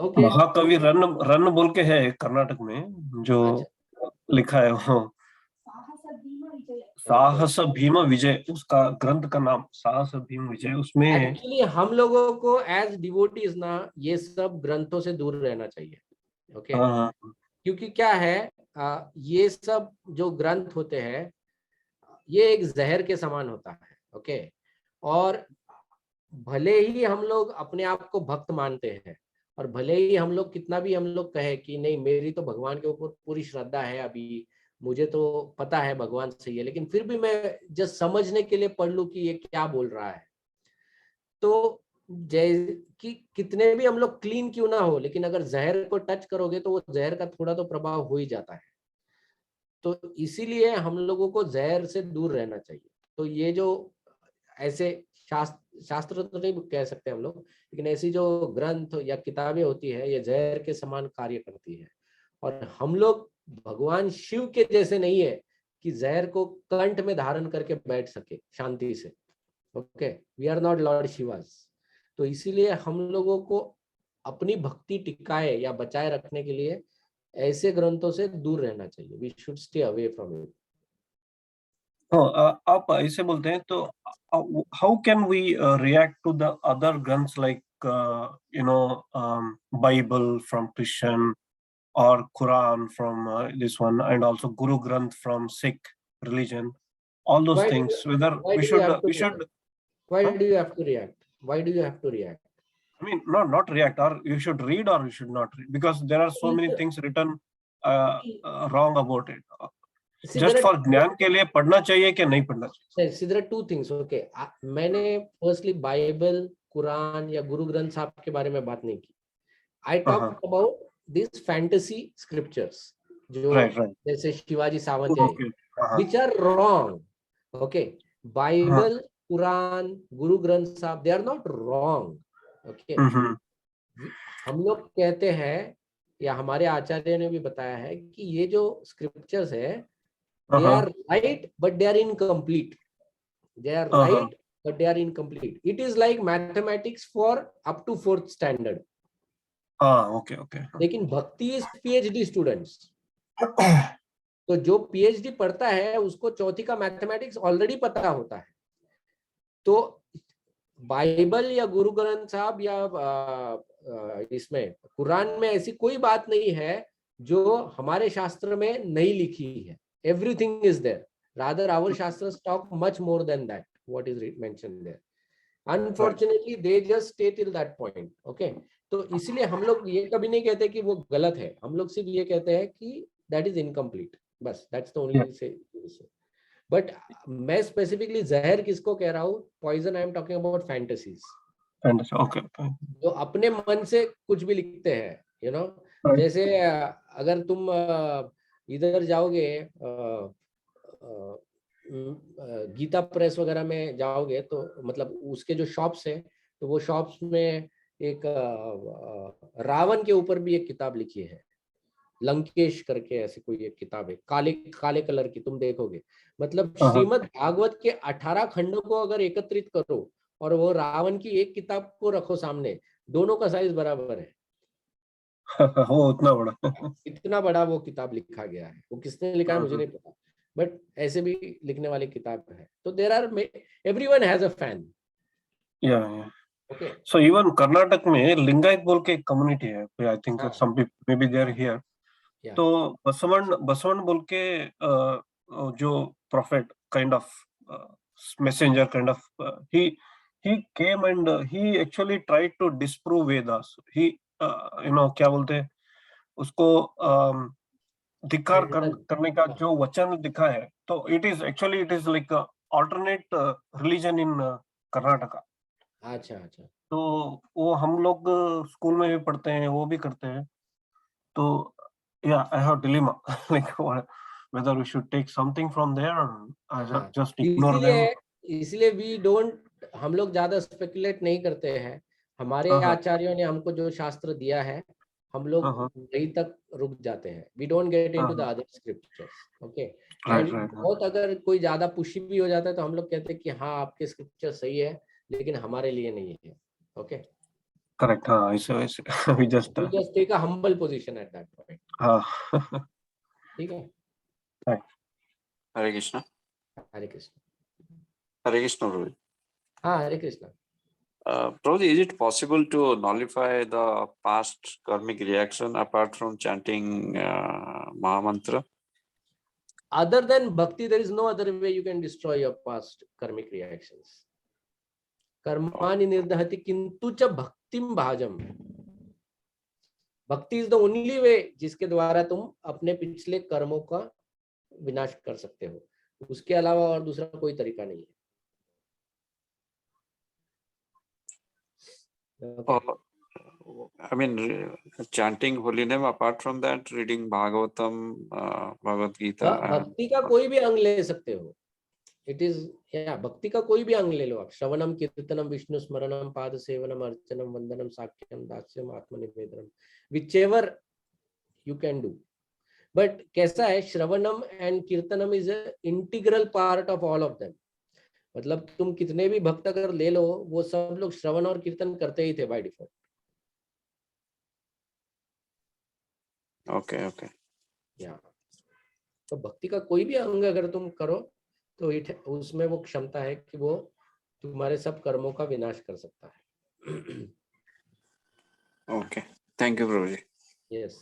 Okay महाकवि run run बोल के है कर्नाटक में जो अच्छा लिखा है वो, साहस भीम विजय उसका ग्रंथ का नाम, साहस भीम विजय। उसमें एक्चुअली हम लोगों को एज डिवोटीज ना ये सब ग्रंथों से दूर रहना चाहिए। ओके हाँ, क्योंकि क्या है ये सब जो ग्रंथ होते हैं ये एक जहर के समान होता है। ओके और भले ही हम लोग अपने आप को भक्त मानते हैं और भले ही हम लोग कितना भी हम लोग कहे कि नहीं मेरी तो भगवान के ऊपर पूरी श्रद्धा है, अभी मुझे तो पता है भगवान सही है, लेकिन फिर भी मैं जस्ट समझने के लिए पढ़ लूं कि ये क्या बोल रहा है। तो जैसे कि कितने भी हम लोग क्लीन क्यों ना हो, लेकिन अगर जहर को टच करोगे तो वो जहर का थोड़ा तो प्रभाव हो ही जाता है। तो इसीलिए हम लोगों को जहर से दूर रहना चाहिए। तो ये जो ऐसे शास्त्र तो नहीं कह सकते हम लोग, लेकिन ऐसी जो ग्रंथ या किताबें होती है ये जहर के समान कार्य करती है। और हम लोग भगवान शिव के जैसे नहीं है कि जहर को कंठ में धारण करके बैठ सके शांति से। Okay we are not lord Shivas. तो इसीलिए हम लोगों को अपनी भक्ति टिकाए या बचाए रखने के लिए ऐसे ग्रंथों से दूर रहना चाहिए। We should stay away from it. आप ऐसे बोलते हैं तो how can we react to the other ग्रंथ्स like Bible from Christian or Quran from this one, and also Guru Granth from Sikh religion, all those Why do things, whether why we do you should have to we should react? Why huh? do you have to react? Why do you have to react? I mean not react, or you should read or you should not read, because there are so many things written wrong about it. See, Just there for are ज्ञान के लिए पढ़ना चाहिए कि नहीं पढ़ना चाहिए? see, there are two things. Okay, मैंने firstly बाइबल, कुरान या गुरु ग्रंथ साहब के बारे में बात नहीं की। I talked about these fantasy scriptures जो Right. जैसे शिवाजी सावंत है, Okay. which are wrong. Okay, Bible, Quran, Guru Granth साहब, they are not wrong. Okay, हम लोग कहते हैं या हमारे आचार्य ने भी बताया है कि ये जो स्क्रिप्चर्स है they are right but they are incomplete. They are right but they are incomplete. It is like mathematics for up to 4th standard. Okay. लेकिन भक्ति इज पीएचडी स्टूडेंट्स। तो जो पीएचडी पढ़ता है उसको चौथी का मैथमेटिक्स ऑलरेडी पता होता है। तो बाइबल या गुरु ग्रंथ साहब या इसमें कुरान में ऐसी कोई बात नहीं है जो हमारे शास्त्र में नहीं लिखी है। Everything is there. Rather our shastra talk much more than that what is mentioned there. Unfortunately they just stay till that point. Okay तो इसलिए हम लोग ये कभी नहीं कहते कि वो गलत है, हम लोग सिर्फ ये कहते हैं कि दैट इज इनकम्प्लीट, बस that's the only say. But मैं स्पेसिफिकली जहर किसको कह रहा हूँ, poison I am talking about fantasies. Okay जो अपने मन से कुछ भी लिखते हैं, यू नो जैसे अगर तुम इधर जाओगे गीता प्रेस वगैरह में जाओगे तो मतलब उसके जो शॉप्स है तो वो शॉप्स में एक रावण के ऊपर भी एक किताब लिखी है, लंकेश करके ऐसी कोई एक किताब है, काले काले कलर की, तुम देखोगे। मतलब श्रीमद् भागवत के 18 खंडों को अगर एकत्रित करो और वो रावण की एक किताब को रखो सामने, दोनों का साइज बराबर है। वो उतना बड़ा इतना बड़ा वो किताब लिखा गया है। वो किसने लिखा है मुझे नहीं पता, बट ऐसे भी लिखने वाली किताब है। तो there are everyone has a fan. या ओके सो इवन कर्नाटक में लिंगायत बोल के एक कम्युनिटी है, I think some people may be they are here. तो बसवन बोल के जो prophet kind of messenger kind of he came and he actually tried to disprove Vedas. He क्या बोलते हैं उसको धिक्कार करने का जो वचन दिखा है, तो it is like alternate religion in Karnataka. अच्छा अच्छा। तो वो हम लोग स्कूल में भी पढ़ते हैं, वो भी करते हैं। तो yeah, I have dilemma like whether we should take something from there or just ignore them. इसलिए वी डोंट, हम लोग ज्यादा स्पेकुलेट नहीं करते हैं। हमारे आचार्यों ने हमको जो शास्त्र दिया है हम लोग हाँ, हाँ। वहीं तक रुक जाते हैं, we don't get into the हाँ, other scriptures, okay. Right, and right, हाँ, बहुत अगर कोई ज्यादा पुशी भी हो जाता है तो हम लोग कहते हैं कि हाँ आपके स्क्रिप्चर सही है लेकिन हमारे लिए नहीं है, ओके। करेक्ट, हाँ, ऐसे वैसे we just we just take a humble position at that point, हाँ ठीक है। Hare Krishna. हरे कृष्ण। Hare Krishna, Prabhuji. हाँ हरे Krishna. Prabhuji, is it possible to nullify the past karmic reaction apart from chanting Mahamantra? Other than bhakti, there is no other way you can destroy your past karmic reactions. Karmani nirdahati kintu cha bhaktim bhajam. भक्ति is the only way जिसके द्वारा तुम अपने पिछले कर्मों का विनाश कर सकते हो, उसके अलावा और दूसरा कोई तरीका नहीं है। Okay. I mean, chanting holy name, apart from that, reading Bhagavatam, Bhagavad Gita. भक्ति का कोई भी अंग ले सकते हो, इट इज या भक्ति का कोई भी अंग ले लो आप, श्रवणम कीर्तनम विष्णु स्मरणम पाद सेवनम अर्चनम वंदनम साक्ष्यम दास्यम आत्मनिवेदनम, whichever you can do. But कैसा है, श्रवणम एंड कीर्तनम is integral part of all of them. मतलब तुम कितने भी भक्त अगर ले लो, वो सब लोग श्रवण और कीर्तन करते ही थे बाय डिफॉल्ट। ओके ओके, या तो भक्ति का कोई भी अंग अगर तुम करो तो उसमें वो क्षमता है कि वो तुम्हारे सब कर्मों का विनाश कर सकता है। ओके, थैंक यू प्रभु जी। यस।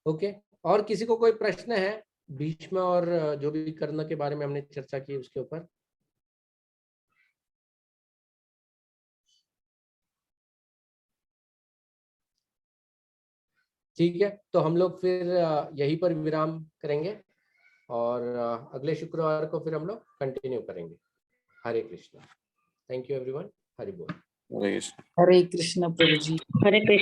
ओके, और किसी को कोई प्रश्न है भीष्म और जो भी कर्ण के बारे में हमने चर्चा की उसके ऊपर? ठीक है, तो हम लोग फिर यहीं पर विराम करेंगे और अगले शुक्रवार को फिर हम लोग कंटिन्यू करेंगे। Hare Krishna. Thank you everyone. Hari बोल। हरे कृष्ण। हरे कृष्ण प्रभु जी। हरे कृष्ण।